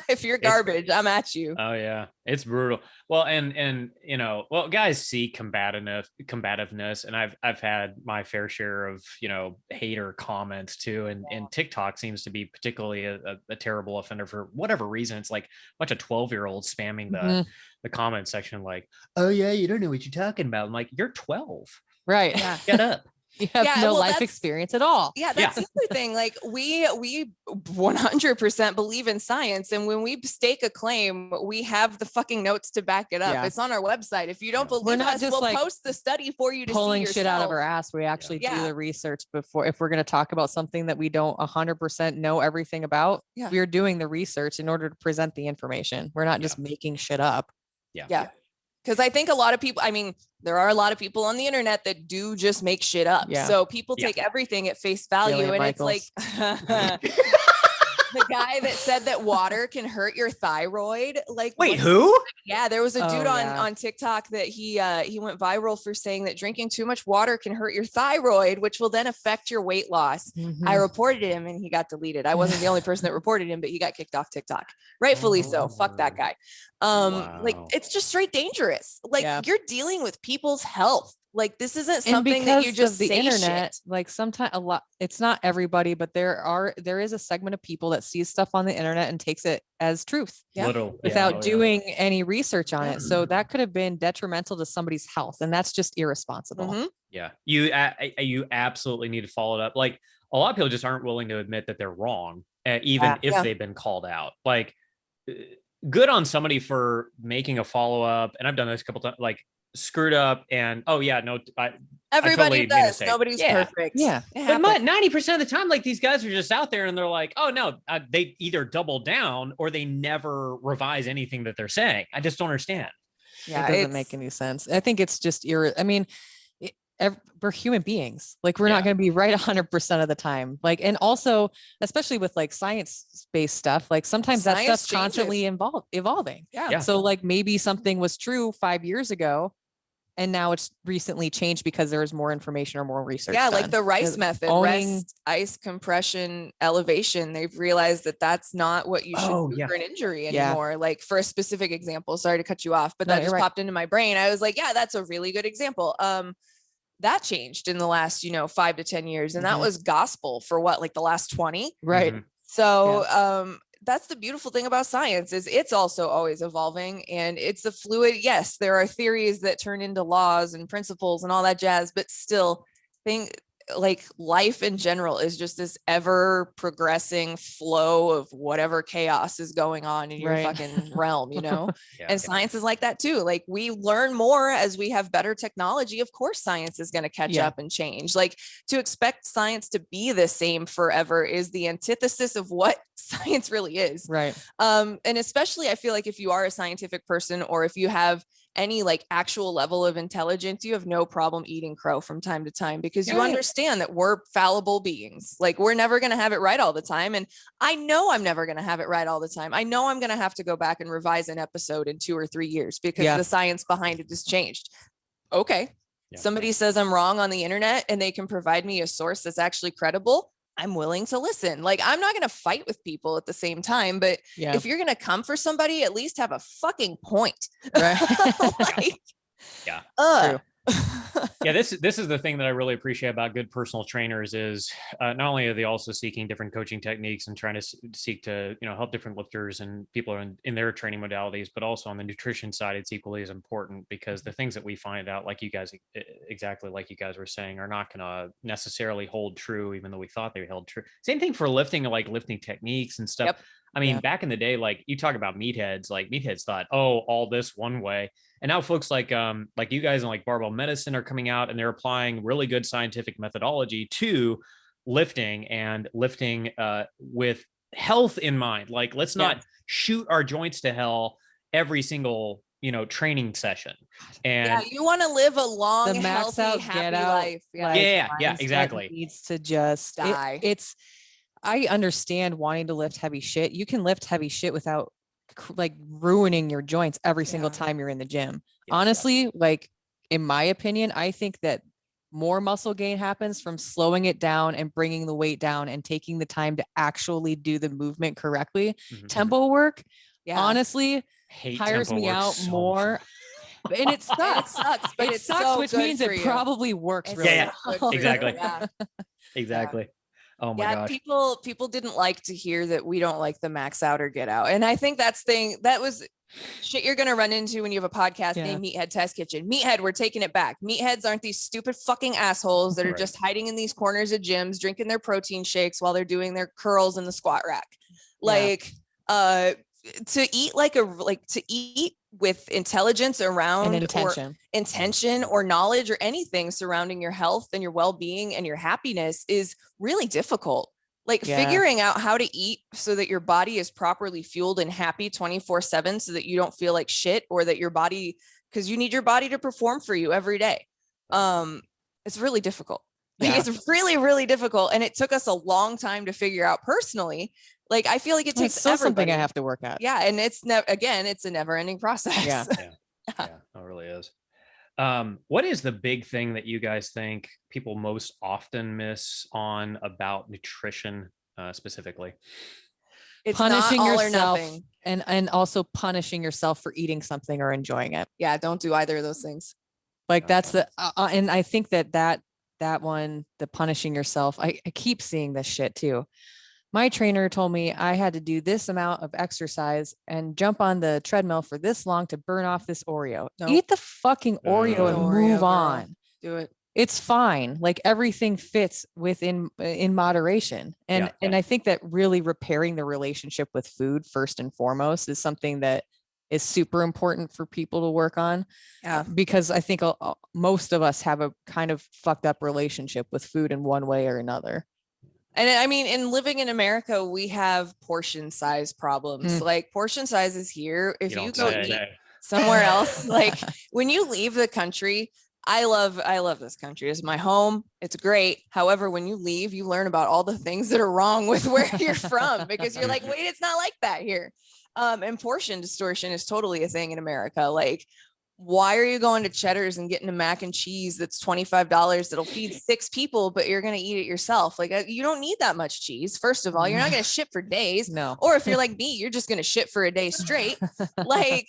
If you're garbage, I'm at you. Oh yeah, it's brutal. Well, and guys see combativeness, and I've had my fair share of hater comments too, and TikTok seems to be particularly a terrible offender for whatever reason. It's like a bunch of 12-year-olds spamming the comment section, like, oh yeah, you don't know what you're talking about. I'm like, you're 12, right? Yeah. Get up. You have no life experience at all. Yeah, that's the other thing. Like, we 100% believe in science, and when we stake a claim, we have the fucking notes to back it up. Yeah. It's on our website. If you don't believe us, we'll post the study for you to pulling see shit out of our ass. We actually do the research before. If we're going to talk about something that we don't 100% know everything about, we're doing the research in order to present the information. We're not just making shit up. Yeah. Because I think a lot of people, there are a lot of people on the internet that do just make shit up. Yeah. So people take everything at face value. Jillian and Michaels. It's like the guy that said that water can hurt your thyroid. Like, wait, who? Yeah, there was a dude on TikTok that he went viral for saying that drinking too much water can hurt your thyroid, which will then affect your weight loss. Mm-hmm. I reported him and he got deleted. I wasn't the only person that reported him, but he got kicked off TikTok. Rightfully so. Fuck that guy. Like, it's just straight dangerous. Like, you're dealing with people's health. Like, this isn't something that you just the say internet. Shit. Like, sometimes a lot. It's not everybody, but there is a segment of people that sees stuff on the internet and takes it as truth, without doing any research on it. So that could have been detrimental to somebody's health, and that's just irresponsible. Mm-hmm. Yeah, you absolutely need to follow it up. Like, a lot of people just aren't willing to admit that they're wrong, even if they've been called out. Like, good on somebody for making a follow up, and I've done this a couple times. Like, screwed up, and everybody does. Nobody's perfect. Yeah, but 90% of the time, like, these guys are just out there and they're like, oh no, they either double down or they never revise anything that they're saying. I just don't understand. Yeah, it doesn't make any sense. I think it's just we're human beings. Like, we're not going to be right 100% of the time. Like, and also, especially with like science-based stuff, like sometimes that stuff's constantly evolving. Yeah. So like, maybe something was true 5 years ago, And now it's recently changed because there was more information or more research. Yeah, done. like the rice method, rest, ice, compression, elevation. They've realized that that's not what you should do for an injury anymore. Like for a specific example, sorry to cut you off, but that just popped into my brain. I was like, yeah, that's a really good example. That changed in the last, 5 to 10 years. And that was gospel for what, like the last 20? Right. So, that's the beautiful thing about science is it's also always evolving and it's a fluid. Yes, there are theories that turn into laws and principles and all that jazz, but still like life in general is just this ever progressing flow of whatever chaos is going on in your fucking realm, and science is like that too. Like we learn more as we have better technology. Of course, science is going to catch up and change. Like to expect science to be the same forever is the antithesis of what science really is. Right. And especially I feel like if you are a scientific person or if you have any like actual level of intelligence, you have no problem eating crow from time to time because you understand that we're fallible beings. Like we're never going to have it right all the time. And I know I'm never going to have it right all the time. I know I'm going to have to go back and revise an episode in 2 or 3 years because the science behind it has changed. Okay. Somebody says I'm wrong on the internet and they can provide me a source that's actually credible. I'm willing to listen. Like I'm not going to fight with people at the same time, but if you're going to come for somebody, at least have a fucking point. Right. This is the thing that I really appreciate about good personal trainers is not only are they also seeking different coaching techniques and trying to seek to help different lifters and people in their training modalities, but also on the nutrition side it's equally as important because the things that we find out, like you guys exactly like you guys were saying, are not going to necessarily hold true even though we thought they held true. Same thing for lifting, like lifting techniques and stuff. I mean, back in the day, like you talk about meatheads, like meatheads thought, all this one way. And now folks like you guys and like barbell medicine are coming out and they're applying really good scientific methodology to lifting with health in mind. Like, let's not shoot our joints to hell every single, training session. And you want to live a long, healthy, happy life. Exactly. Needs to just die. I understand wanting to lift heavy shit. You can lift heavy shit without like ruining your joints every single time you're in the gym. Honestly, like in my opinion, I think that more muscle gain happens from slowing it down and bringing the weight down and taking the time to actually do the movement correctly. Tempo work, honestly, tires me out more. And it sucks. But it sucks, which means it probably works really well. Exactly. Exactly. Oh my gosh. People didn't like to hear that we don't like the max out or get out. And I think that was shit you're going to run into when you have a podcast named Meathead Test Kitchen. Meathead, we're taking it back. Meatheads aren't these stupid fucking assholes that are just hiding in these corners of gyms, drinking their protein shakes while they're doing their curls in the squat rack. Like, to eat with intelligence around and intention or knowledge or anything surrounding your health and your well-being and your happiness is really difficult. Like figuring out how to eat so that your body is properly fueled and happy 24/7 so that you don't feel like shit or that your body, because you need your body to perform for you every day. It's really difficult. It's really, really difficult. And it took us a long time to figure out personally. Like, I feel like it takes something I have to work at. Yeah. And it's a never ending process. Yeah, it really is. What is the big thing that you guys think people most often miss on about nutrition, specifically? It's punishing yourself and also punishing yourself for eating something or enjoying it. Yeah. Don't do either of those things. Like that's and I think that one, the punishing yourself, I keep seeing this shit too. My trainer told me I had to do this amount of exercise and jump on the treadmill for this long to burn off this Oreo. Nope. Eat the fucking Oreo and move on. Do it. It's fine. Like everything fits in moderation. And I think that really repairing the relationship with food first and foremost is something that is super important for people to work on. Yeah. Because I think most of us have a kind of fucked up relationship with food in one way or another. And I mean, in living in America, we have portion size problems. Like portion size is here. If you go eat somewhere else, like when you leave the country, I love this country. It's my home. It's great. However, when you leave, you learn about all the things that are wrong with where you're from because you're like, wait, it's not like that here. And portion distortion is totally a thing in America. Like why are you going to Cheddar's and getting a mac and cheese that's $25 that'll feed 6 people, but you're going to eat it yourself? Like, you don't need that much cheese. First of all, you're not going to shit for days. No. Or if you're like me, you're just going to shit for a day straight. Like,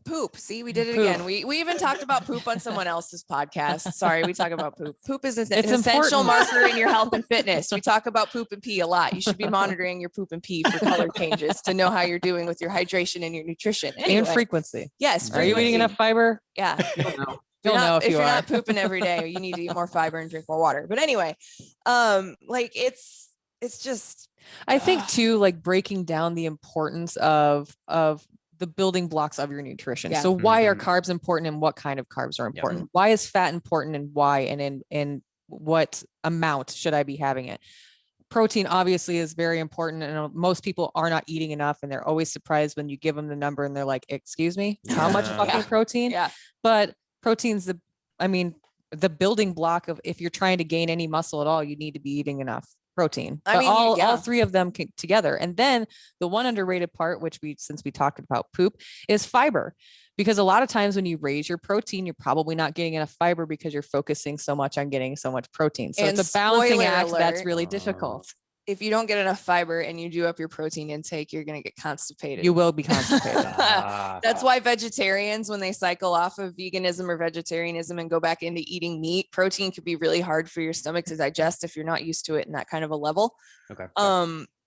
poop. See, we did it again. We even talked about poop on someone else's podcast. Sorry, we talk about poop. Poop is an essential marker in your health and fitness. We talk about poop and pee a lot. You should be monitoring your poop and pee for color changes to know how you're doing with your hydration and your nutrition. Anyway, and frequency. Yes. Are you eating enough fiber? Yeah. You'll know if you're not pooping every day, you need to eat more fiber and drink more water. But anyway, like it's just, I think too, like breaking down the importance of the building blocks of your nutrition. Yeah. So why are carbs important and what kind of carbs are important? Why is fat important and why, and in what amount should I be having it? Protein obviously is very important. And most people are not eating enough. And they're always surprised when you give them the number and they're like, excuse me, how much fucking protein? Yeah. But protein's the building block of, if you're trying to gain any muscle at all, you need to be eating enough protein. All 3 of them together. And then the one underrated part, which since we talked about poop, is fiber. Because a lot of times when you raise your protein, you're probably not getting enough fiber because you're focusing so much on getting so much protein. So and it's a balancing act alert, that's really difficult. If you don't get enough fiber and you do up your protein intake, you're going to get constipated. You will be constipated. That's why vegetarians, when they cycle off of veganism or vegetarianism and go back into eating meat, protein could be really hard for your stomach to digest if you're not used to it in that kind of a level. Okay.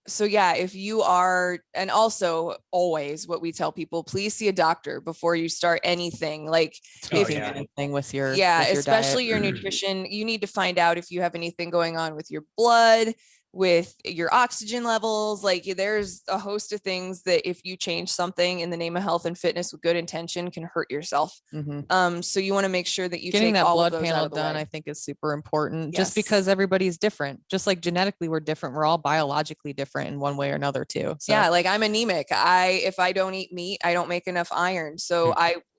So yeah, if you are, and also always what we tell people, please see a doctor before you start anything. Like anything with your, especially diet. your nutrition, you need to find out if you have anything going on with your blood, with your oxygen levels. Like there's a host of things that if you change something in the name of health and fitness with good intention can hurt yourself. So you want to make sure that you getting take that all blood of those panel out of the done, way. I think is super important. Yes. Just because everybody's different, just like genetically we're different. We're all biologically different in one way or another too. So. Yeah. Like I'm anemic. If I don't eat meat, I don't make enough iron. So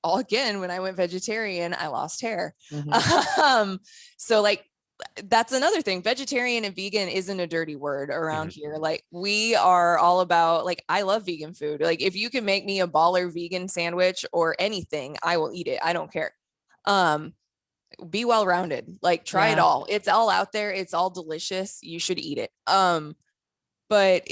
again, when I went vegetarian, I lost hair. So like, that's another thing. Vegetarian and vegan isn't a dirty word around here. Like we are all about, like, I love vegan food. Like if you can make me a baller vegan sandwich or anything, I will eat it. I don't care. Be well-rounded, like try it all. It's all out there. It's all delicious. You should eat it. But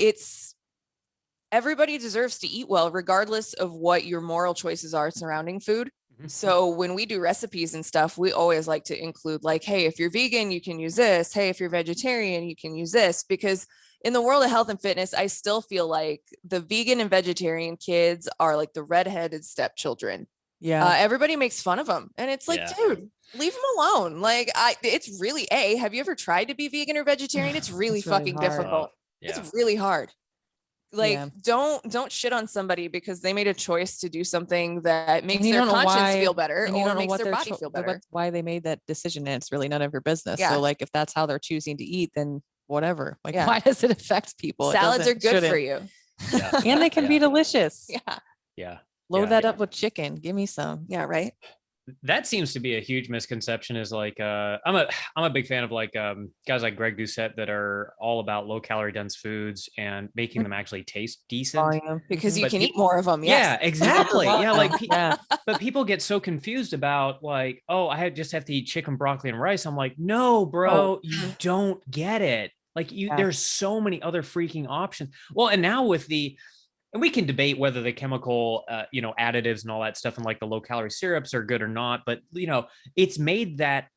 everybody deserves to eat well, regardless of what your moral choices are surrounding food. So when we do recipes and stuff, we always like to include like, hey, if you're vegan, you can use this. Hey, if you're vegetarian, you can use this. Because in the world of health and fitness, I still feel like the vegan and vegetarian kids are like the redheaded stepchildren. Yeah. Everybody makes fun of them. And it's like, dude, leave them alone. Like it's really, have you ever tried to be vegan or vegetarian? It's really fucking difficult. It's really hard. Like, don't shit on somebody because they made a choice to do something that makes their conscience feel better or makes their body feel better. Why they made that decision, and it's really none of your business. So like, if that's how they're choosing to eat, then whatever. Like, why does it affect people? Salads are good for you. And they can be delicious. Yeah. Load that up with chicken. Give me some. Yeah. Right. That seems to be a huge misconception. Is like I'm a big fan of like guys like Greg Doucette that are all about low calorie dense foods and making them actually taste decent because you can eat more of them. Yeah, exactly. But people get so confused about like, oh, just have to eat chicken, broccoli, and rice. I'm like, no, bro, you don't get it. Like there's so many other freaking options. Well, and now with and we can debate whether the chemical, additives and all that stuff and like the low calorie syrups are good or not. But, it's made that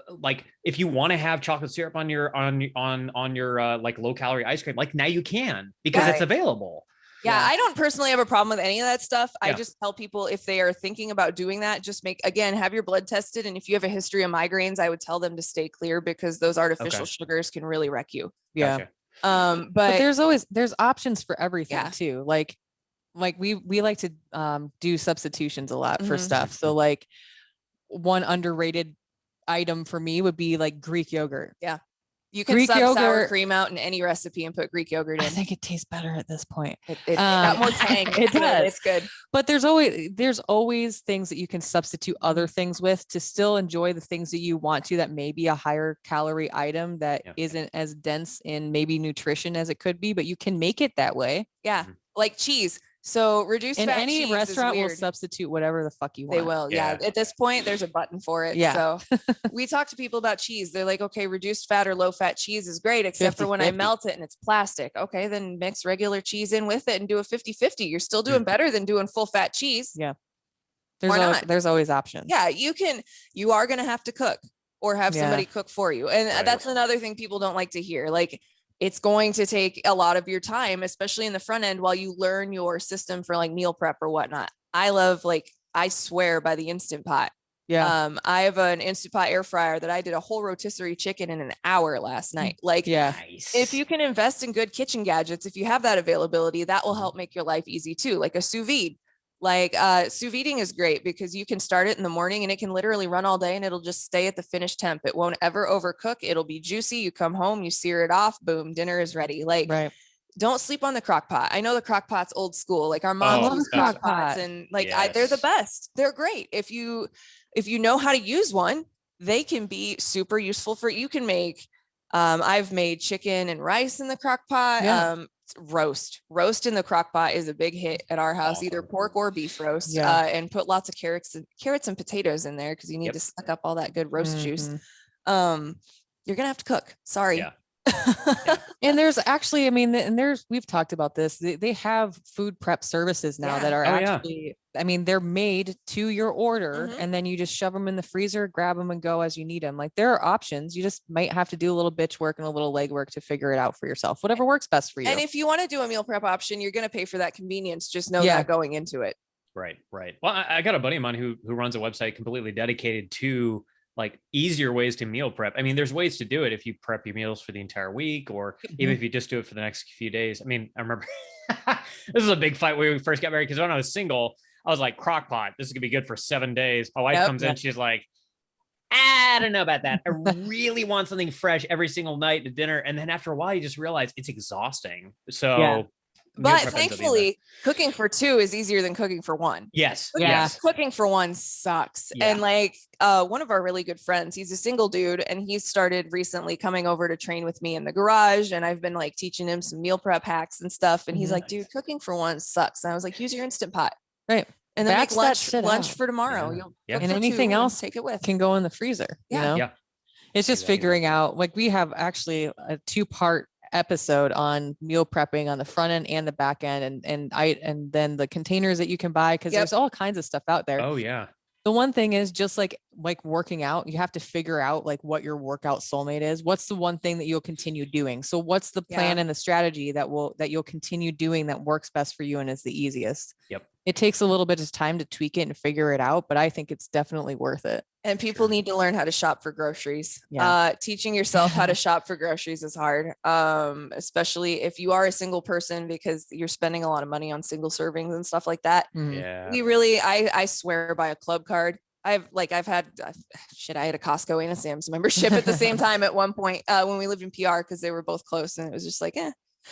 like if you want to have chocolate syrup on your like low calorie ice cream, like now you can because it's available. Yeah, I don't personally have a problem with any of that stuff. I just tell people if they are thinking about doing that, just have your blood tested. And if you have a history of migraines, I would tell them to stay clear because those artificial sugars can really wreck you. Yeah. Gotcha. But there's options for everything too. Like we like to do substitutions a lot for stuff. So like one underrated item for me would be like Greek yogurt. Yeah. You can sub sour cream out in any recipe and put Greek yogurt in. I think it tastes better at this point. It got more tang. It does. It's good. But there's always things that you can substitute other things with to still enjoy the things that you want to, that may be a higher calorie item that isn't as dense in maybe nutrition as it could be, but you can make it that way. Yeah. Like cheese. So reduced And fat any cheese restaurant is will weird. substitute whatever the fuck you want. They will. Yeah. At this point, there's a button for it. Yeah. So we talk to people about cheese. They're like, okay, reduced fat or low fat cheese is great, except for when I 50-50. melt it and it's plastic. Okay, then mix regular cheese in with it and do a 50-50. You're still doing better than doing full fat cheese. Yeah. There's always options. Yeah. You are going to have to cook or have somebody cook for you. And that's another thing people don't like to hear. Like, it's going to take a lot of your time, especially in the front end, while you learn your system for like meal prep or whatnot. I swear by the Instant Pot. Yeah. I have an Instant Pot air fryer that I did a whole rotisserie chicken in an hour last night. Like, nice. If you can invest in good kitchen gadgets, if you have that availability, that will help make your life easy too. Like a sous vide. Like sous videing is great because you can start it in the morning and it can literally run all day and it'll just stay at the finished temp. It won't ever overcook. It'll be juicy. You come home, you sear it off, boom, dinner is ready. Like, don't sleep on the crock pot. I know the crock pot's old school. Like our moms use crock pots and like they're the best. They're great. If you know how to use one, they can be super useful for, you can make, I've made chicken and rice in the crock pot. Roast in the crock pot is a big hit at our house, either pork or beef roast, and put lots of carrots and potatoes in there because you need to suck up all that good roast juice. You're gonna have to cook. Sorry. And there's actually, we've talked about this. They have food prep services now that are they're made to your order and then you just shove them in the freezer, grab them and go as you need them. Like, there are options. You just might have to do a little bitch work and a little leg work to figure it out for yourself, whatever works best for you. And if you want to do a meal prep option, you're going to pay for that convenience. Just know that going into it. Right. Well, I got a buddy of mine who runs a website completely dedicated to like easier ways to meal prep. I mean, there's ways to do it if you prep your meals for the entire week, or even if you just do it for the next few days. I mean, I remember this was a big fight when we first got married, because when I was single, I was like, crock pot, this is gonna be good for 7 days. My wife comes in, she's like, I don't know about that. I really want something fresh every single night at dinner. And then after a while, you just realize it's exhausting. So but thankfully, cooking for two is easier than cooking for one. Yes. Cooking for one sucks. And like one of our really good friends, he's a single dude, and he started recently coming over to train with me in the garage. And I've been like teaching him some meal prep hacks and stuff. And he's like, dude, cooking for one sucks. And I was like, use your Instant Pot. Right. And then make lunch for tomorrow. You'll and anything else take it with can go in the freezer. You know? It's just figuring out, like, we have actually a 2-part episode on meal prepping on the front end and the back end, and then the containers that you can buy, because there's all kinds of stuff out there. Oh yeah. The one thing is just like working out, you have to figure out like what your workout soulmate is. What's the one thing that you'll continue doing? So what's the plan and the strategy that you'll continue doing that works best for you and is the easiest? Yep. It takes a little bit of time to tweak it and figure it out, but I think it's definitely worth it. And people need to learn how to shop for groceries. Teaching yourself how to shop for groceries is hard, especially if you are a single person, because you're spending a lot of money on single servings and stuff like that. Yeah. I swear by a club card. I had a Costco and a Sam's membership at the same time at one point when we lived in PR, because they were both close, and it was just like,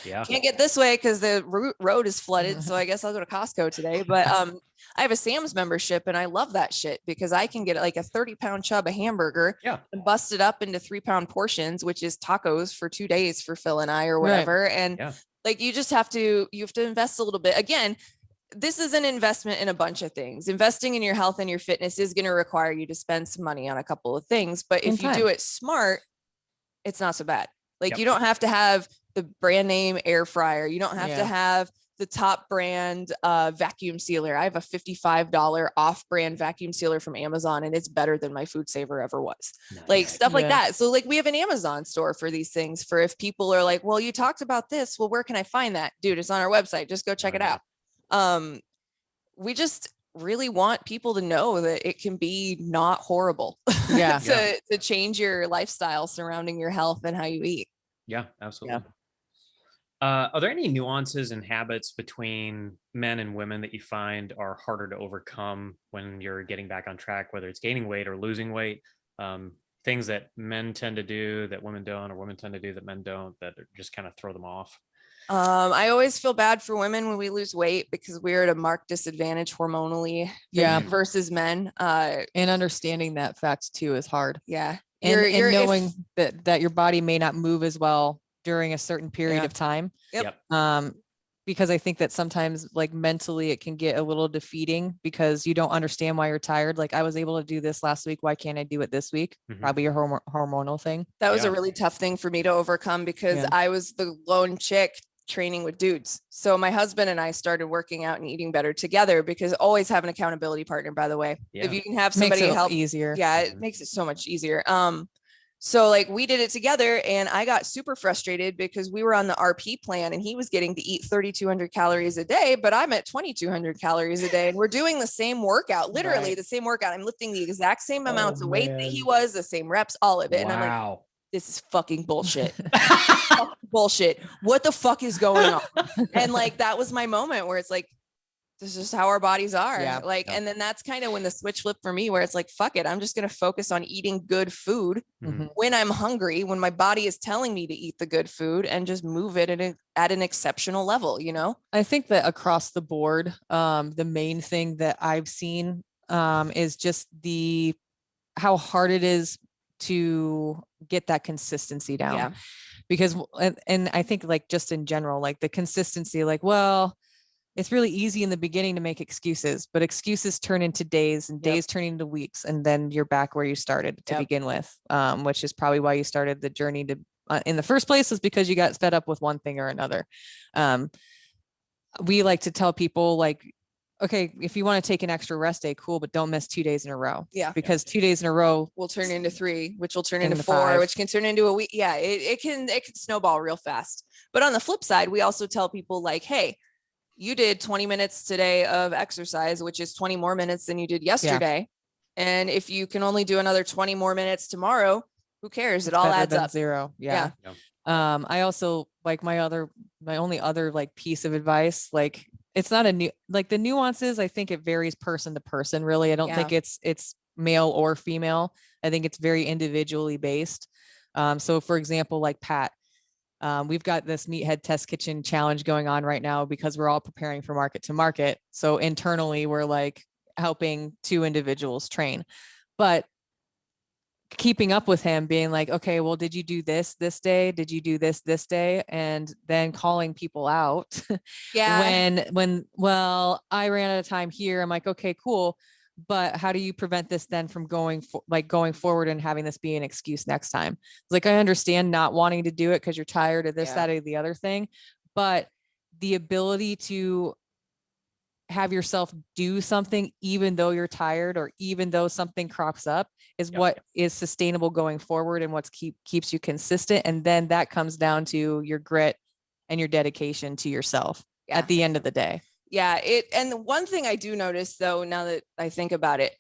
can't get this way because the road is flooded. So I guess I'll go to Costco today. But I have a Sam's membership, and I love that shit because I can get like a 30-pound chub of hamburger and bust it up into 3-pound portions, which is tacos for 2 days for Phil and I or whatever. And like, you have to invest a little bit. Again, this is an investment in a bunch of things. Investing in your health and your fitness is going to require you to spend some money on a couple of things. But if you do it smart, it's not so bad. Like, you don't have to have the brand name air fryer. You don't have to have the top brand vacuum sealer. I have a $55 off brand vacuum sealer from Amazon, and it's better than my Food Saver ever was. Like, stuff like that. So like, we have an Amazon store for these things, for if people are like, well, you talked about this, well, where can I find that? Dude, it's on our website. Just go check it out. We just really want people to know that it can be not horrible to change your lifestyle surrounding your health and how you eat. Yeah, absolutely. Are there any nuances and habits between men and women that you find are harder to overcome when you're getting back on track, whether it's gaining weight or losing weight? Things that men tend to do that women don't, or women tend to do that men don't, that just kind of throw them off? I always feel bad for women when we lose weight, because we're at a marked disadvantage hormonally versus men. And understanding that fact too is hard. Yeah. And knowing that your body may not move as well during a certain period of time. Yep. because I think that sometimes like mentally it can get a little defeating because you don't understand why you're tired. Like I was able to do this last week. Why can't I do it this week? Probably your hormonal thing. That was a really tough thing for me to overcome because I was the lone chick training with dudes. So my husband and I started working out and eating better together because always have an accountability partner, by the way. If you can have somebody help easier. Yeah, it makes it so much easier. So like we did it together and I got super frustrated because we were on the RP plan and he was getting to eat 3,200 calories a day, but I'm at 2,200 calories a day and we're doing the same workout, literally the same workout. I'm lifting the exact same amounts of weight that he was, the same reps, all of it. And I'm like, this is fucking bullshit. Bullshit. What the fuck is going on? And like, that was my moment where it's like, this is how our bodies are. And then that's kind of when the switch flipped for me, where it's like, fuck it. I'm just going to focus on eating good food when I'm hungry, when my body is telling me to eat the good food and just move it at an exceptional level, you know? I think that across the board, the main thing that I've seen is just how hard it is to get that consistency down. Because, and I think like just in general, like the consistency, like, well, it's really easy in the beginning to make excuses, but excuses turn into days and days turn into weeks. And then you're back where you started to begin with, which is probably why you started the journey to, in the first place, is because you got fed up with one thing or another. We like to tell people like, okay, if you want to take an extra rest day, cool, but don't miss 2 days in a row. Because 2 days in a row will turn into 3, which will turn into 4, which can turn into a week. It can snowball real fast. But on the flip side, we also tell people like, hey, you did 20 minutes today of exercise, which is 20 more minutes than you did yesterday. And if you can only do another 20 more minutes tomorrow, who cares? It all adds up. 0. I also like my only other like piece of advice, like it's not like the nuances. I think it varies person to person, really. I don't think it's male or female. I think it's very individually based. So for example, like Pat, we've got this Meathead Test Kitchen challenge going on right now because we're all preparing for market to market. So internally, we're like helping 2 individuals train, but keeping up with him, being like, okay, well, did you do this day? Did you do this day? And then calling people out. Well, I ran out of time here. I'm like, okay, cool. But how do you prevent this then from going forward and having this be an excuse next time? Like, I understand not wanting to do it because you're tired of this, that, or the other thing, but the ability to have yourself do something, even though you're tired or even though something crops up, is what is sustainable going forward and what keeps you consistent. And then that comes down to your grit and your dedication to yourself at the end of the day. And the one thing I do notice though, now that I think about it,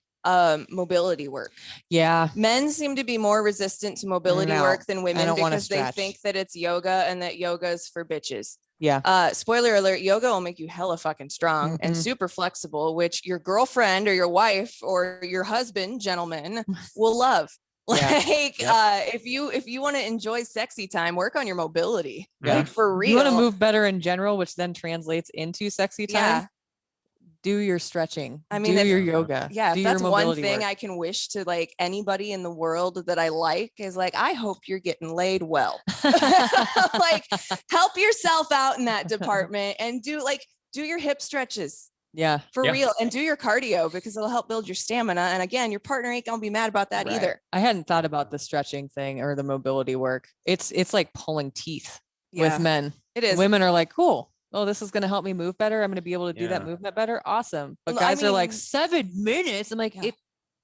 mobility work. Men seem to be more resistant to mobility work than women because they think that it's yoga and that yoga is for bitches. Spoiler alert, yoga will make you hella fucking strong and super flexible, which your girlfriend or your wife or your husband, gentlemen, will love. If you want to enjoy sexy time, work on your mobility. Like for real. You want to move better in general, which then translates into sexy time. Do your stretching. I mean, do your yoga. If that's one thing I can wish to like anybody in the world that I like is like, I hope you're getting laid well. Like, help yourself out in that department and do your hip stretches. For real. And do your cardio because it'll help build your stamina. And again, your partner ain't gonna be mad about that either. I hadn't thought about the stretching thing or the mobility work. It's like pulling teeth with men. It is. Women are like, cool. Oh, this is going to help me move better. I'm going to be able to do that movement better. Awesome. But guys are like 7 minutes. I'm like,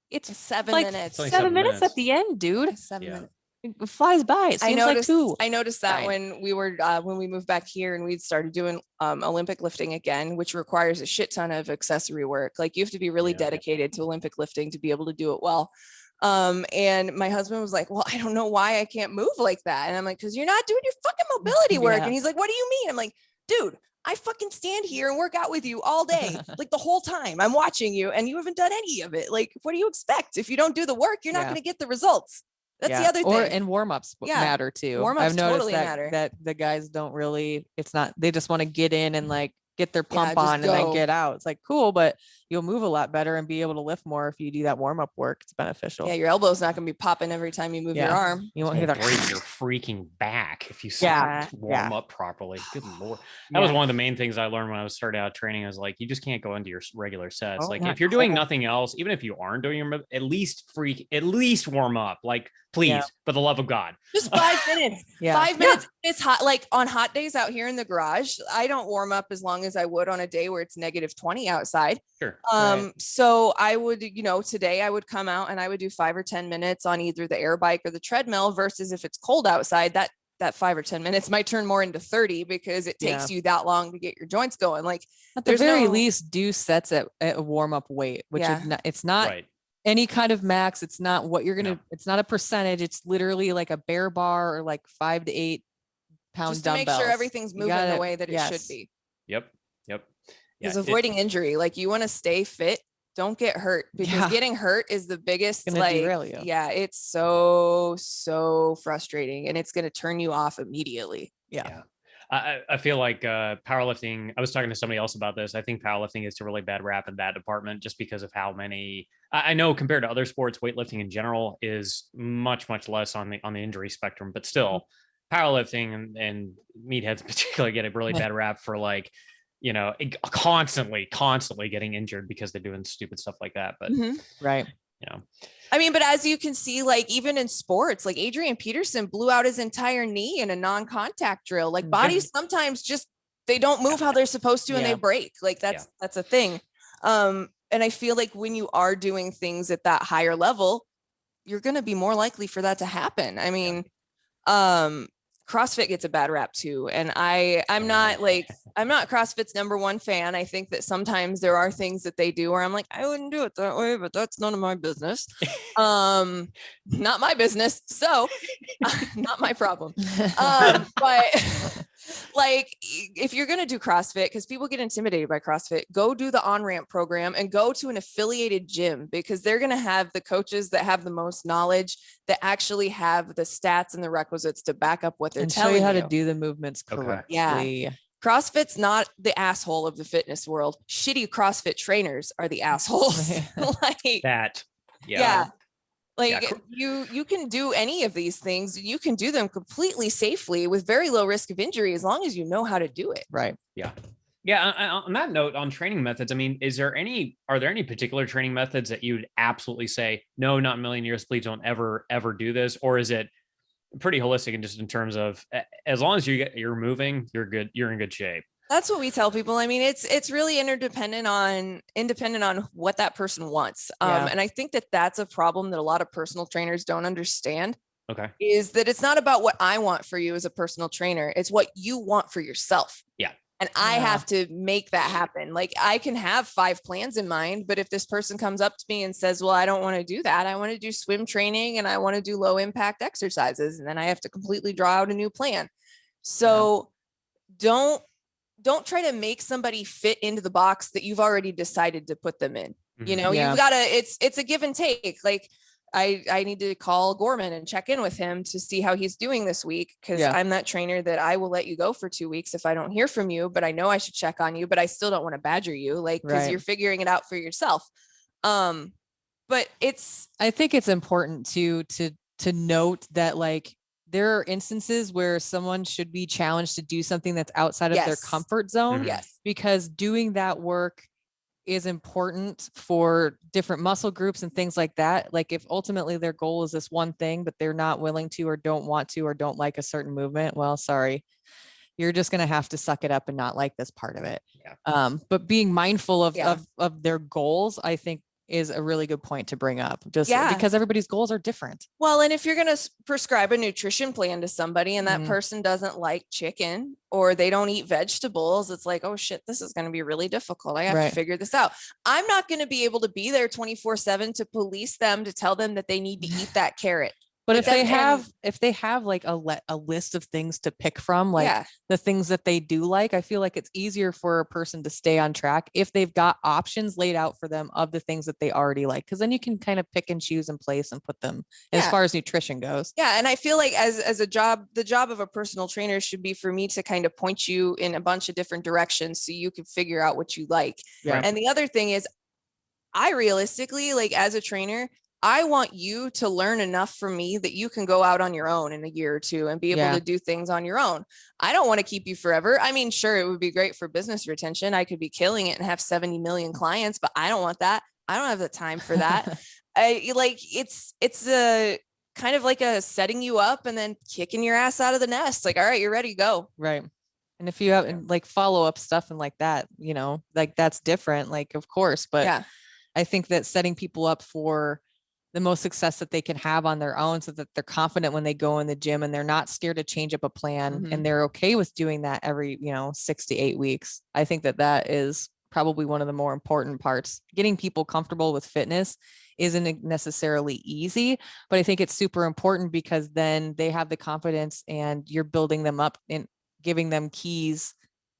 it's 7 minutes. 7 minutes at the end, dude. 7 minutes. It flies by. It seems like 2. I noticed that when we moved back here and we started doing Olympic lifting again, which requires a shit ton of accessory work. Like you have to be really dedicated to Olympic lifting to be able to do it well. And my husband was like, well, I don't know why I can't move like that. And I'm like, because you're not doing your fucking mobility work. And he's like, what do you mean? I'm like, dude, I fucking stand here and work out with you all day, like the whole time. I'm watching you and you haven't done any of it. Like, what do you expect? If you don't do the work, you're not going to get the results. That's the other thing. And warm-ups matter too. Warm-ups I've noticed totally matter. that the guys don't really, they just want to get in and like get their pump just on and then go. get out. It's like, cool, but you'll move a lot better and be able to lift more if you do that warm-up work. It's beneficial. Yeah, your elbow's not going to be popping every time you move your arm. You won't hear that. Break your freaking back if you warm up properly. Good Lord. That was one of the main things I learned when I was starting out training. I was like, you just can't go into your regular sets. Like if you're doing nothing else, even if you aren't doing your, at least warm up. Like, please, for the love of God. Just 5 minutes. 5 minutes. It's hot. Like on hot days out here in the garage, I don't warm up as long as I would on a day where it's -20 outside. Sure. So I would, today I would come out and I would do 5 or 10 minutes on either the air bike or the treadmill, versus if it's cold outside, that 5 or 10 minutes might turn more into 30 because it takes you that long to get your joints going. Like at the very least, do sets at a warm up weight, which it's not any kind of max. It's not what you're going to, it's not a percentage. It's literally like a bear bar or like 5 to 8 pound just to dumbbells. make sure everything's moving the way that it should be. Yep. Because avoiding injury, like you want to stay fit, don't get hurt, because getting hurt is the biggest, derail you. It's so frustrating, and it's going to turn you off immediately. I feel like powerlifting, I was talking to somebody else about this. I think powerlifting is a really bad rap in that department, just because of how many, I know compared to other sports, weightlifting in general is much less on the injury spectrum, but still powerlifting and meatheads in particular get a really bad rap for like, constantly getting injured because they're doing stupid stuff like that. But I mean, but as you can see, like even in sports, like Adrian Peterson blew out his entire knee in a non-contact drill. Like bodies sometimes just, they don't move how they're supposed to and they break. Like that's a thing. And I feel like when you are doing things at that higher level, you're going to be more likely for that to happen. I mean, CrossFit gets a bad rap too. And I'm not CrossFit's #1 fan. I think that sometimes there are things that they do where I'm like, I wouldn't do it that way, but that's none of my business. Not my business. So not my problem. But like, if you're going to do CrossFit, because people get intimidated by CrossFit, go do the on-ramp program and go to an affiliated gym, because they're going to have the coaches that have the most knowledge, that actually have the stats and the requisites to back up what they're telling you. Show you how to do the movements correctly. Yeah. CrossFit's not the asshole of the fitness world. Shitty CrossFit trainers are the assholes. Like that. Like you can do any of these things. You can do them completely safely with very low risk of injury, as long as you know how to do it. Right. Yeah. On that note, on training methods, I mean, are there any particular training methods that you would absolutely say, no, not in a million years, please don't ever do this? Or is it pretty holistic and just in terms of, as long as you're moving, you're good, you're in good shape? That's what we tell people. I mean, it's really independent on what that person wants. And I think that that's a problem that a lot of personal trainers don't understand. Okay. Is that it's not about what I want for you as a personal trainer. It's what you want for yourself. Yeah. And I have to make that happen. Like I can have 5 plans in mind, but if this person comes up to me and says, well, I don't want to do that. I want to do swim training and I want to do low impact exercises. And then I have to completely draw out a new plan. So don't try to make somebody fit into the box that you've already decided to put them in. You've got to, it's a give and take. Like I need to call Gorman and check in with him to see how he's doing this week. Cause I'm that trainer that I will let you go for 2 weeks if I don't hear from you, but I know I should check on you, but I still don't want to badger you. Like, cause you're figuring it out for yourself. But I think it's important to note that like, there are instances where someone should be challenged to do something that's outside of their comfort zone. Yes. Because doing that work is important for different muscle groups and things like that. Like if ultimately their goal is this one thing, but they're not willing to, or don't want to, or don't like a certain movement, well, sorry, you're just going to have to suck it up and not like this part of it. Yeah. But being mindful of their goals, I think, is a really good point to bring up, just because everybody's goals are different. Well, and if you're going to prescribe a nutrition plan to somebody and that person doesn't like chicken or they don't eat vegetables, it's like, oh shit, this is going to be really difficult. I have to figure this out. I'm not going to be able to be there 24/7 to police them, to tell them that they need to eat that carrot. But if they have like a list of things to pick from, like the things that they do like, I feel like it's easier for a person to stay on track if they've got options laid out for them of the things that they already like, because then you can kind of pick and choose and place and put them as far as nutrition goes. Yeah. And I feel like as a job, the job of a personal trainer should be for me to kind of point you in a bunch of different directions so you can figure out what you like. Yeah. And the other thing is, I realistically, like as a trainer, I want you to learn enough from me that you can go out on your own in a year or two and be able to do things on your own. I don't want to keep you forever. I mean, sure, it would be great for business retention. I could be killing it and have 70 million clients, but I don't want that. I don't have the time for that. It's a kind of like a setting you up and then kicking your ass out of the nest. Like, all right, you're ready, go. Right. And if you have like follow-up stuff and like that, you know, like that's different, like, of course, but I think that setting people up for the most success that they can have on their own so that they're confident when they go in the gym and they're not scared to change up a plan and they're okay with doing that every, 6 to 8 weeks. I think that is probably one of the more important parts. Getting people comfortable with fitness isn't necessarily easy, but I think it's super important because then they have the confidence and you're building them up and giving them keys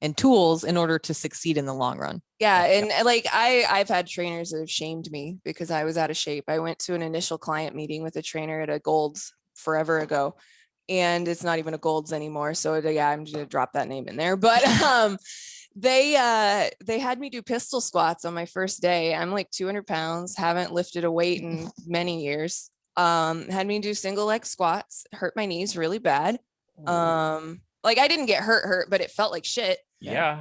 and tools in order to succeed in the long run. Yeah. And like, I've had trainers that have shamed me because I was out of shape. I went to an initial client meeting with a trainer at a Gold's forever ago, and it's not even a Gold's anymore. So I'm just gonna drop that name in there, but, they had me do pistol squats on my first day. I'm like 200 pounds, haven't lifted a weight in many years. Had me do single leg squats, hurt my knees really bad. Like I didn't get hurt, but it felt like shit. Yeah.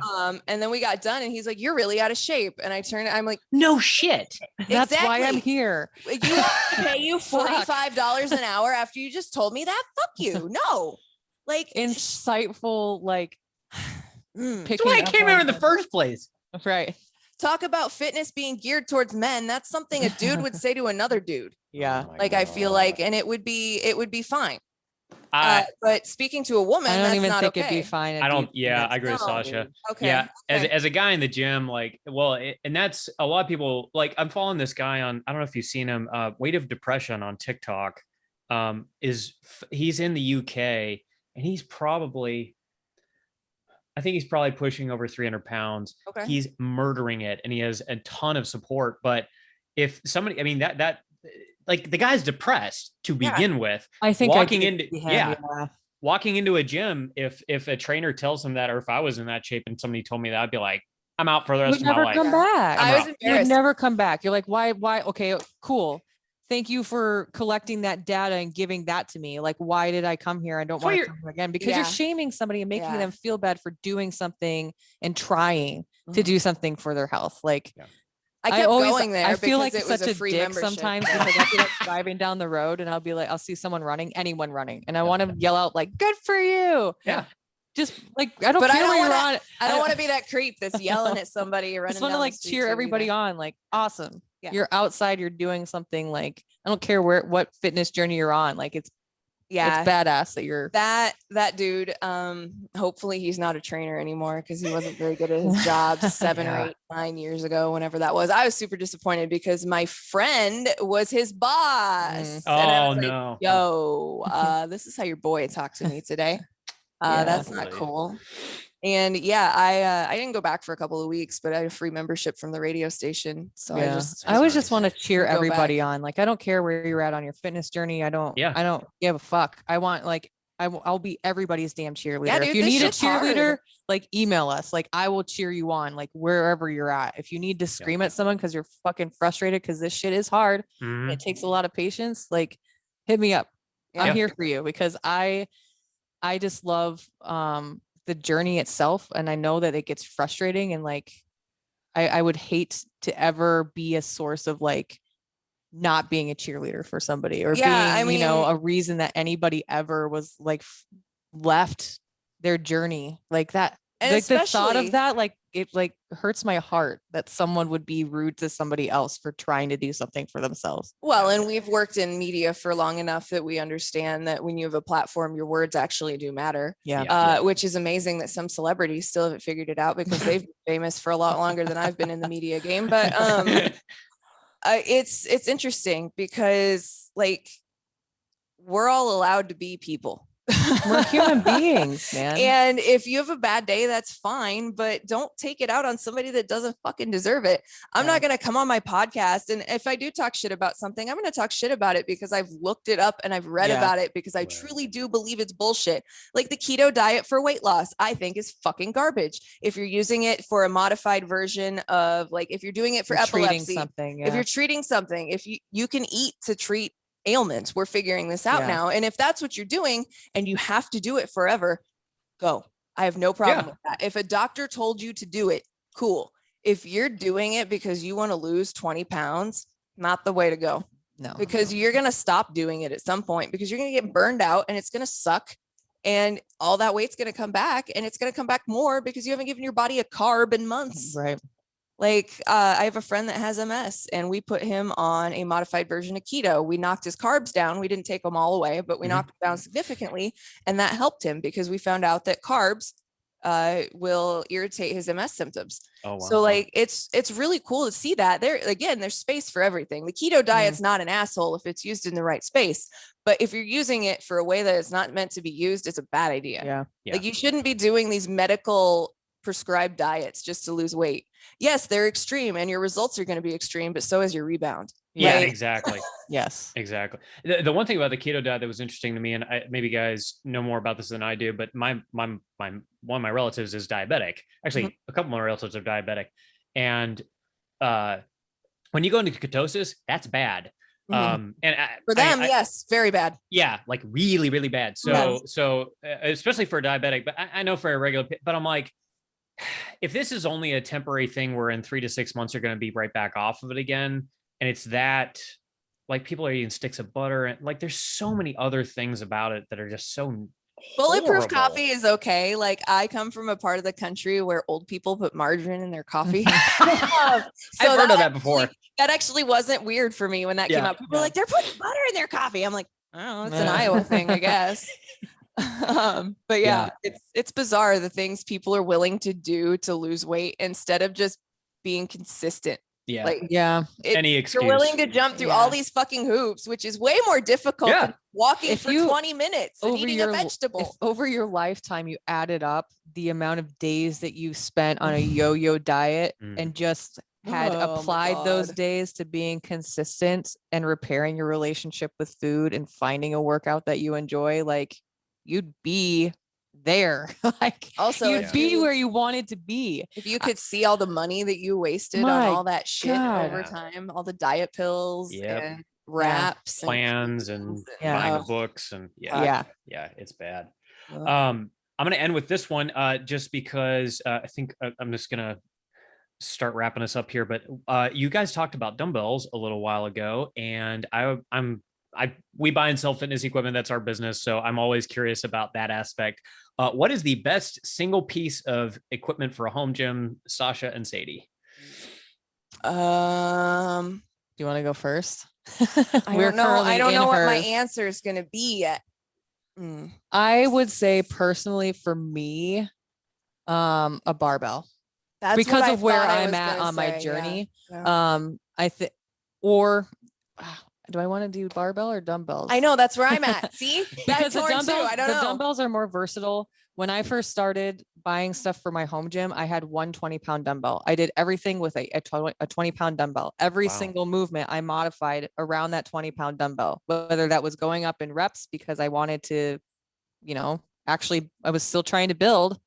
And then we got done and he's like, you're really out of shape. And I'm like, no shit. That's why I'm here. You want to pay you $45 an hour after you just told me that? Fuck you. No. Like insightful, like that's why I came here in the first place. Right. Talk about fitness being geared towards men. That's something a dude would say to another dude. Yeah. Like I feel like, and it would be fine. But speaking to a woman, I don't even think okay. it'd be fine. I agree with Sausha. Okay. Yeah. Okay. As a guy in the gym, like, and that's a lot of people, like I'm following this guy on, I don't know if you've seen him, Weight of Depression on TikTok. He's in the UK and he's probably pushing over 300 pounds. Okay. He's murdering it and he has a ton of support. But if somebody, I mean, that like the guy's depressed to begin with. I think walking into a gym, if a trainer tells him that, or if I was in that shape and somebody told me that, I'd be like, I'm out for the rest of my life. Come back. I was embarrassed. You'd never come back. You're like, why? Okay, cool. Thank you for collecting that data and giving that to me. Like, why did I come here? I don't want to come here again, because you're shaming somebody and making them feel bad for doing something and trying to do something for their health. Like, I kept going there. I feel like it such was a free dick membership. sometimes because I'll be like driving down the road and I'll be like, I'll see someone running, anyone running, and I want to yell out like, "Good for you!" Yeah. Just like I don't care where you're on. I don't want to be that creep that's yelling at somebody running. I just want to like cheer everybody on. Like, awesome. Yeah. You're outside. You're doing something. Like, I don't care what fitness journey you're on. Like, it's badass that you're that dude. Hopefully he's not a trainer anymore because he wasn't very good at his job 7 or 8, 9 years ago, whenever that was. I was super disappointed because my friend was his boss. Oh no. Yo, this is how your boy talked to me today. That's not cool. And I didn't go back for a couple of weeks, but I had a free membership from the radio station. So I always just want to cheer everybody on. Like, I don't care where you're at on your fitness journey. I don't give a fuck. I want I'll be everybody's damn cheerleader. Yeah, dude, if you need a cheerleader, hard. like email us. Like, I will cheer you on, like wherever you're at. If you need to scream at someone because you're fucking frustrated because this shit is hard, it takes a lot of patience. Like, hit me up. I'm here for you because I just love the journey itself, and I know that it gets frustrating, and like I would hate to ever be a source of like not being a cheerleader for somebody or being a reason that anybody ever was like left their journey like that. And like the thought of that, like it like hurts my heart that someone would be rude to somebody else for trying to do something for themselves. Well, and we've worked in media for long enough that we understand that when you have a platform, your words actually do matter. Which is amazing that some celebrities still haven't figured it out because they've been famous for a lot longer than I've been in the media game. But it's interesting because like we're all allowed to be people. We're human beings, man. And if you have a bad day, that's fine, but don't take it out on somebody that doesn't fucking deserve it. I'm not going to come on my podcast. And if I do talk shit about something, I'm going to talk shit about it because I've looked it up and I've read about it because I truly do believe it's bullshit. Like the keto diet for weight loss, I think is fucking garbage. If you're using it for a modified version of like, if you're doing it for epilepsy, if you're treating something, if you can eat to treat ailments, we're figuring this out now. And if that's what you're doing and you have to do it forever, go. I have no problem with that. If a doctor told you to do it, cool. If you're doing it because you want to lose 20 pounds, not the way to go. No, because you're going to stop doing it at some point because you're going to get burned out and it's going to suck. And all that weight's going to come back and it's going to come back more because you haven't given your body a carb in months. Right. Like I have a friend that has MS and we put him on a modified version of keto. We knocked his carbs down. We didn't take them all away, but we knocked them down significantly. And that helped him because we found out that carbs will irritate his MS symptoms. Oh, wow. So like, it's really cool to see that there, again, there's space for everything. The keto diet's not an asshole if it's used in the right space, but if you're using it for a way that it's not meant to be used, it's a bad idea. Yeah. Like you shouldn't be doing these medical prescribed diets just to lose weight. Yes, they're extreme and your results are going to be extreme, but so is your rebound. Yeah, right? Exactly. Yes, exactly. The one thing about the keto diet that was interesting to me, and maybe guys know more about this than I do, but my one of my relatives is diabetic. Actually, a couple of my relatives are diabetic, and when you go into ketosis, that's bad. And for them, yes, very bad. Yeah, like really, really bad. So especially for a diabetic, but I know for a regular, but I'm like, if this is only a temporary thing where in 3 to 6 months you're going to be right back off of it again, and it's that like people are eating sticks of butter and like there's so many other things about it that are just so bulletproof coffee is okay. Like I come from a part of the country where old people put margarine in their coffee. I've heard of that before. That actually wasn't weird for me when that came out. People were like, they're putting butter in their coffee. I'm like, oh, it's an Iowa thing, I guess. But it's bizarre the things people are willing to do to lose weight instead of just being consistent. Yeah. Like, any excuse. You're willing to jump through all these fucking hoops, which is way more difficult than walking for 20 minutes and eating a vegetable. If over your lifetime, you added up the amount of days that you spent on a yo-yo diet and just had applied those days to being consistent and repairing your relationship with food and finding a workout that you enjoy, like you'd be there. Like also you'd be where you wanted to be. If you could see all the money that you wasted on all that shit over time, all the diet pills and wraps, plans and buying the books and it's bad. I'm going to end with this one just because I think I'm just going to start wrapping us up here, but you guys talked about dumbbells a little while ago, and we buy and sell fitness equipment. That's our business. So I'm always curious about that aspect. What is the best single piece of equipment for a home gym, Sausha and Sadie? Do you want to go first? I don't know what my answer is going to be yet. I would say personally for me, a barbell. That's because of where I'm at on my journey. I think, or do I want to do barbell or dumbbells? I know that's where I'm at. See, because the dumbbells are more versatile. When I first started buying stuff for my home gym, I had one 20-pound dumbbell. I did everything with a 20-pound dumbbell. Every single movement I modified around that 20-pound dumbbell, whether that was going up in reps because I wanted to, actually, I was still trying to build.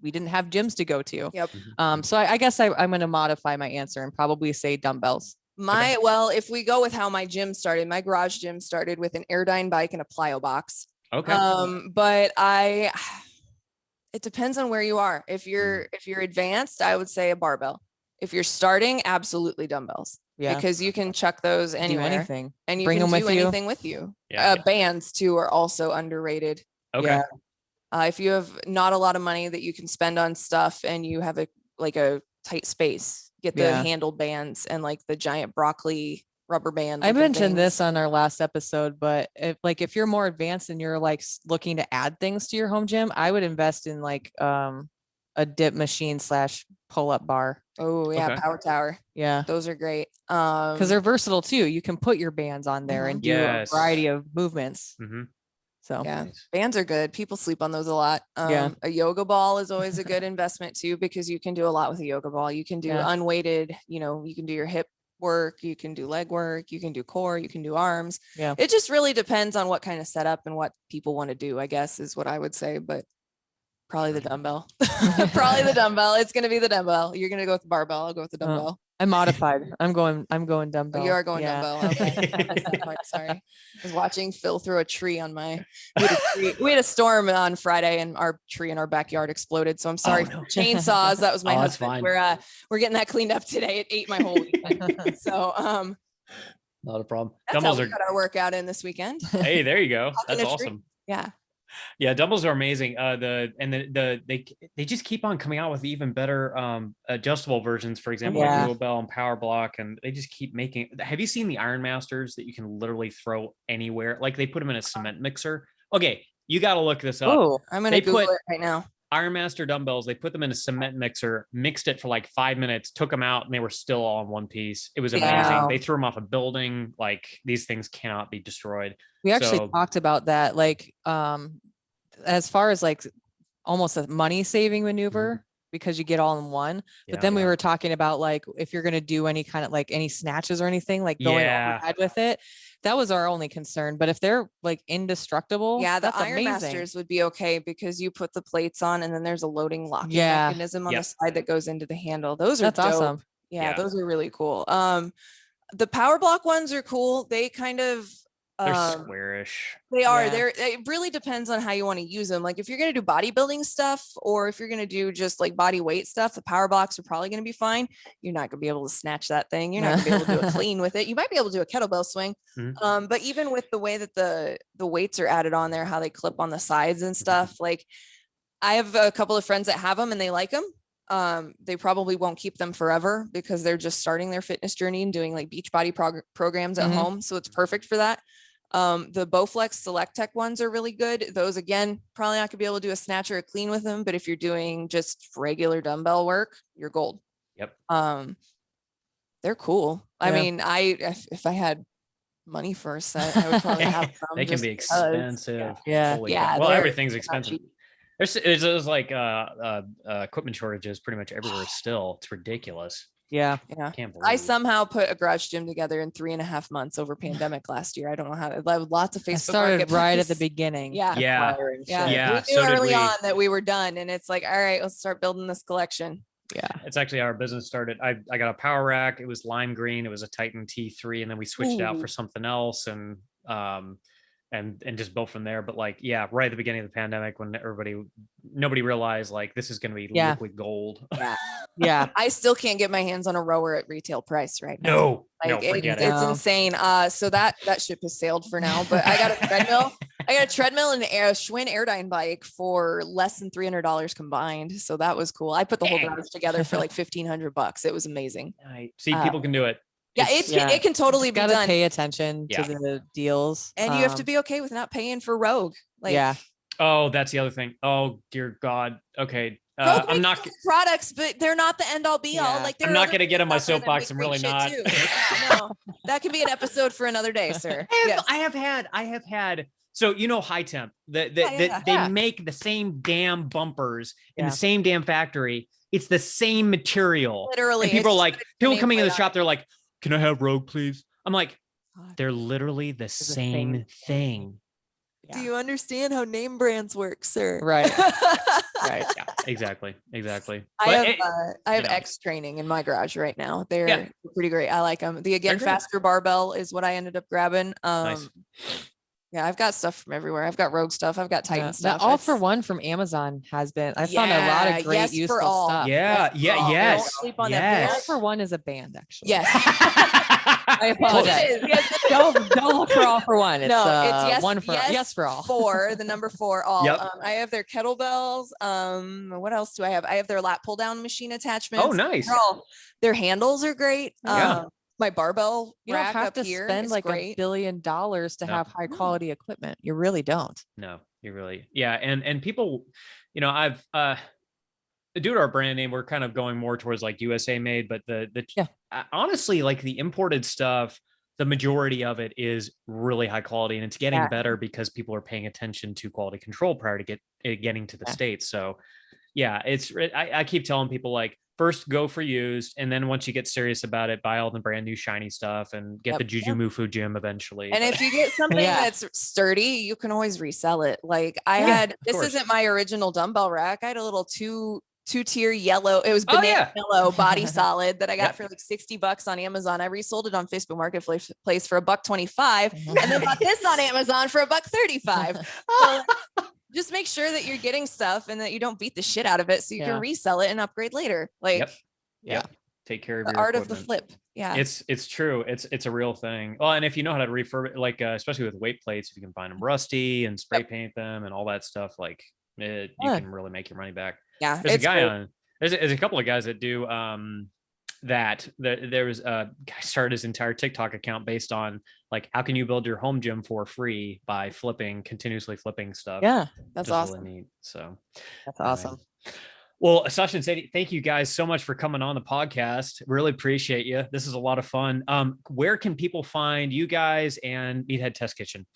We didn't have gyms to go to. Yep. So I guess I'm going to modify my answer and probably say dumbbells. If we go with how my gym started, my garage gym started with an Airdyne bike and a plyo box. Okay. But it depends on where you are. If you're advanced, I would say a barbell. If you're starting, absolutely dumbbells. Yeah. Because you can chuck those anywhere. Do anything. And you can do anything with you. Yeah. Bands too are also underrated. Okay. If you have not a lot of money that you can spend on stuff and you have a tight space, get the handled bands and like the giant broccoli rubber band. I mentioned this on our last episode, but if you're more advanced and you're like looking to add things to your home gym, I would invest in like a dip machine / pull-up bar. Oh yeah, Okay. Power Tower. Yeah. Those are great. Because they're versatile too. You can put your bands on there and do a variety of movements. So yeah, bands are good. People sleep on those a lot. Yeah. A yoga ball is always a good investment too, because you can do a lot with a yoga ball. You can do unweighted, you can do your hip work, you can do leg work, you can do core, you can do arms. Yeah. It just really depends on what kind of setup and what people want to do, I guess, is what I would say. But probably the dumbbell. Probably the dumbbell. It's going to be the dumbbell. You're going to go with the barbell. I'll go with the dumbbell. I'm modified. I'm going dumbbell. Oh, you are going dumbbell. Okay. I missed that part. Sorry. I was watching Phil throw a tree on my, we had a storm on Friday and our tree in our backyard exploded. So I'm sorry. Chainsaws. That was my husband. We're getting that cleaned up today. It ate my whole weekend. So, not a problem. That's how we got our workout in this weekend. Hey, there you go. That's awesome. Yeah. Yeah, dumbbells are amazing. They just keep on coming out with even better adjustable versions. For example, like Dual Bell and Power Block, and they just keep making. Have you seen the Iron Masters that you can literally throw anywhere? Like they put them in a cement mixer. Okay, you got to look this up. Oh, I'm gonna Google it right now. Iron Master dumbbells. They put them in a cement mixer, mixed it for like 5 minutes, took them out, and they were still all in one piece. It was amazing. Wow. They threw them off a building. Like these things cannot be destroyed. We actually talked about that, like as far as like almost a money saving maneuver because you get all in one. But then we were talking about like if you're gonna do any kind of like any snatches or anything, like going overhead with it. That was our only concern. But if they're like indestructible, the Iron Masters would be okay because you put the plates on and then there's a loading locking mechanism on the side that goes into the handle. Those are dope. Awesome. Yeah, those are really cool. The Power Block ones are cool. They kind of they're squarish. They are. It really depends on how you want to use them. Like if you're going to do bodybuilding stuff, or if you're going to do just like body weight stuff, the Power Blocks are probably going to be fine. You're not going to be able to snatch that thing. You're not going to be able to do it clean with it. You might be able to do a kettlebell swing. But even with the way that the weights are added on there, how they clip on the sides and stuff, like I have a couple of friends that have them and they like them. They probably won't keep them forever because they're just starting their fitness journey and doing like beach body programs at home. So it's perfect for that. The Bowflex Select Tech ones are really good. Those again, probably not gonna be able to do a snatch or a clean with them, but if you're doing just regular dumbbell work, you're gold. Yep. They're cool. I mean, if I had money for a set, I would probably have some. They can be expensive. Well, everything's expensive. There's like equipment shortages pretty much everywhere still. It's ridiculous. Yeah. I somehow put a garage gym together in 3.5 months over pandemic last year. I don't know how. Lots of Facebook. I started right at the beginning. Yeah. We knew early on that we were done, and it's like, all right, let's start building this collection. Yeah. It's actually our business started. I got a power rack. It was lime green. It was a Titan T3, and then we switched out for something else, and just built from there. But like, right at the beginning of the pandemic when nobody realized like this is going to be liquid gold. Yeah. I still can't get my hands on a rower at retail price right now. Forget it. It's insane. So that ship has sailed for now, but I got a treadmill. And a Schwinn Airdyne bike for less than $300 combined. So that was cool. I put the whole garage together for like $1,500. It was amazing. See, people can do it. It can totally be done. Gotta pay attention to the deals. And you have to be okay with not paying for Rogue. Oh, that's the other thing. Oh, dear God. Okay. I'm not products, but they're not the end all be all. Like I'm not going to get on my soapbox. I'm really not. No, that can be an episode for another day, sir. I have had. So High Temp. They make the same damn bumpers in the same damn factory. It's the same material. Literally. And people are like, people coming in the shop. They're like, "Can I have Rogue, please?" I'm like, they're literally the same thing. Do you understand how name brands work, sir? Right. Right. Yeah, exactly. I have X training in my garage right now. They're pretty great. I like them. The faster barbell is what I ended up grabbing. Nice. Yeah, I've got stuff from everywhere. I've got Rogue stuff. I've got Titan stuff. All for one from Amazon has been. I found a lot of great useful stuff. Yes. Don't sleep on that. All for one is a band, actually. Yes. I apologize. Don't look for all for one. It's yes, one for yes for all. 4, the number 4 all. Yep. I have their kettlebells. What else do I have? I have their lat pull down machine attachments. Oh, nice. Their handles are great. My barbell you don't rack have up to here spend like great. $1 billion to have high quality equipment. You really don't. No, you really. Yeah. And people, I've due to our brand name, we're kind of going more towards like USA made, but honestly, like the imported stuff, the majority of it is really high quality, and it's getting better because people are paying attention to quality control prior to getting to the States. So yeah, I keep telling people, like, first go for used, and then once you get serious about it, buy all the brand new shiny stuff and get the Juju gym eventually. And if you get something that's sturdy, you can always resell it. Like I had, this isn't my original dumbbell rack. I had a little two-tier yellow. It was banana yellow body solid that I got for like $60 on Amazon. I resold it on Facebook Marketplace for $125, and then bought this on Amazon for $135. So just make sure that you're getting stuff and that you don't beat the shit out of it, so you can resell it and upgrade later. Like, take care of the your art equipment. of the flip. Yeah, it's true. It's a real thing. Well, and if you know how to refurb it, like especially with weight plates, if you can find them rusty and spray paint them and all that stuff, like you can really make your money back. Yeah, there's a guy there's a couple of guys that do that. There was a guy started his entire TikTok account based on like, how can you build your home gym for free by continuously flipping stuff. Yeah, that's awesome. Really neat. So that's awesome. Well, Saushas and Sadie, thank you guys so much for coming on the podcast. Really appreciate you. This is a lot of fun. Where can people find you guys and Meathead Test Kitchen?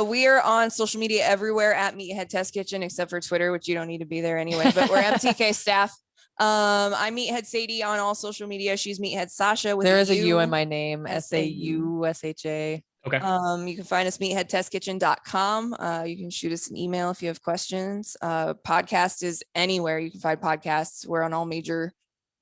We are on social media everywhere at Meathead Test Kitchen, except for Twitter, which you don't need to be there anyway, but we're MTK staff. I'm Meathead Sadie on all social media. She's Meathead Sausha. There is a U in my name, SAUSHA. Okay. You can find us meatheadtestkitchen.com. You can shoot us an email if you have questions. Podcast is anywhere you can find podcasts. We're on all major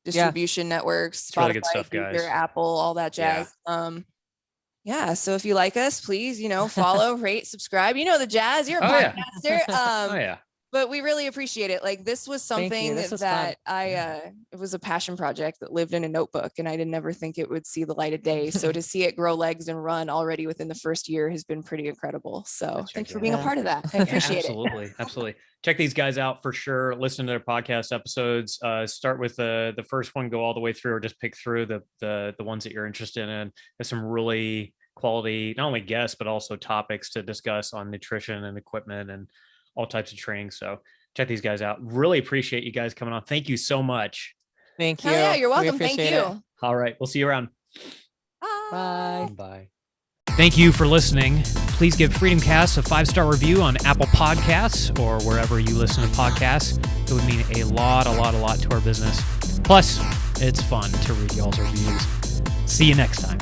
distribution networks, Spotify, really good stuff, guys. Deezer, Apple, all that jazz. So if you like us, please, follow, rate, subscribe. You know the jazz. You're a podcaster. But we really appreciate it. Like, this was something that it was a passion project that lived in a notebook, and I didn't ever think it would see the light of day. So to see it grow legs and run already within the first year has been pretty incredible. So thanks for being a part of that. I appreciate it. Absolutely. Check these guys out for sure. Listen to their podcast episodes. Start with the first one, go all the way through, or just pick through the ones that you're interested in. There's some really quality, not only guests, but also topics to discuss on nutrition and equipment and all types of training. So check these guys out. Really appreciate you guys coming on. Thank you so much. Thank you. Oh, yeah, you're welcome. Thank you. All right. We'll see you around. Bye. Bye. Thank you for listening. Please give FreedomCast a 5-star review on Apple Podcasts or wherever you listen to podcasts. It would mean a lot to our business. Plus, it's fun to read y'all's reviews. See you next time.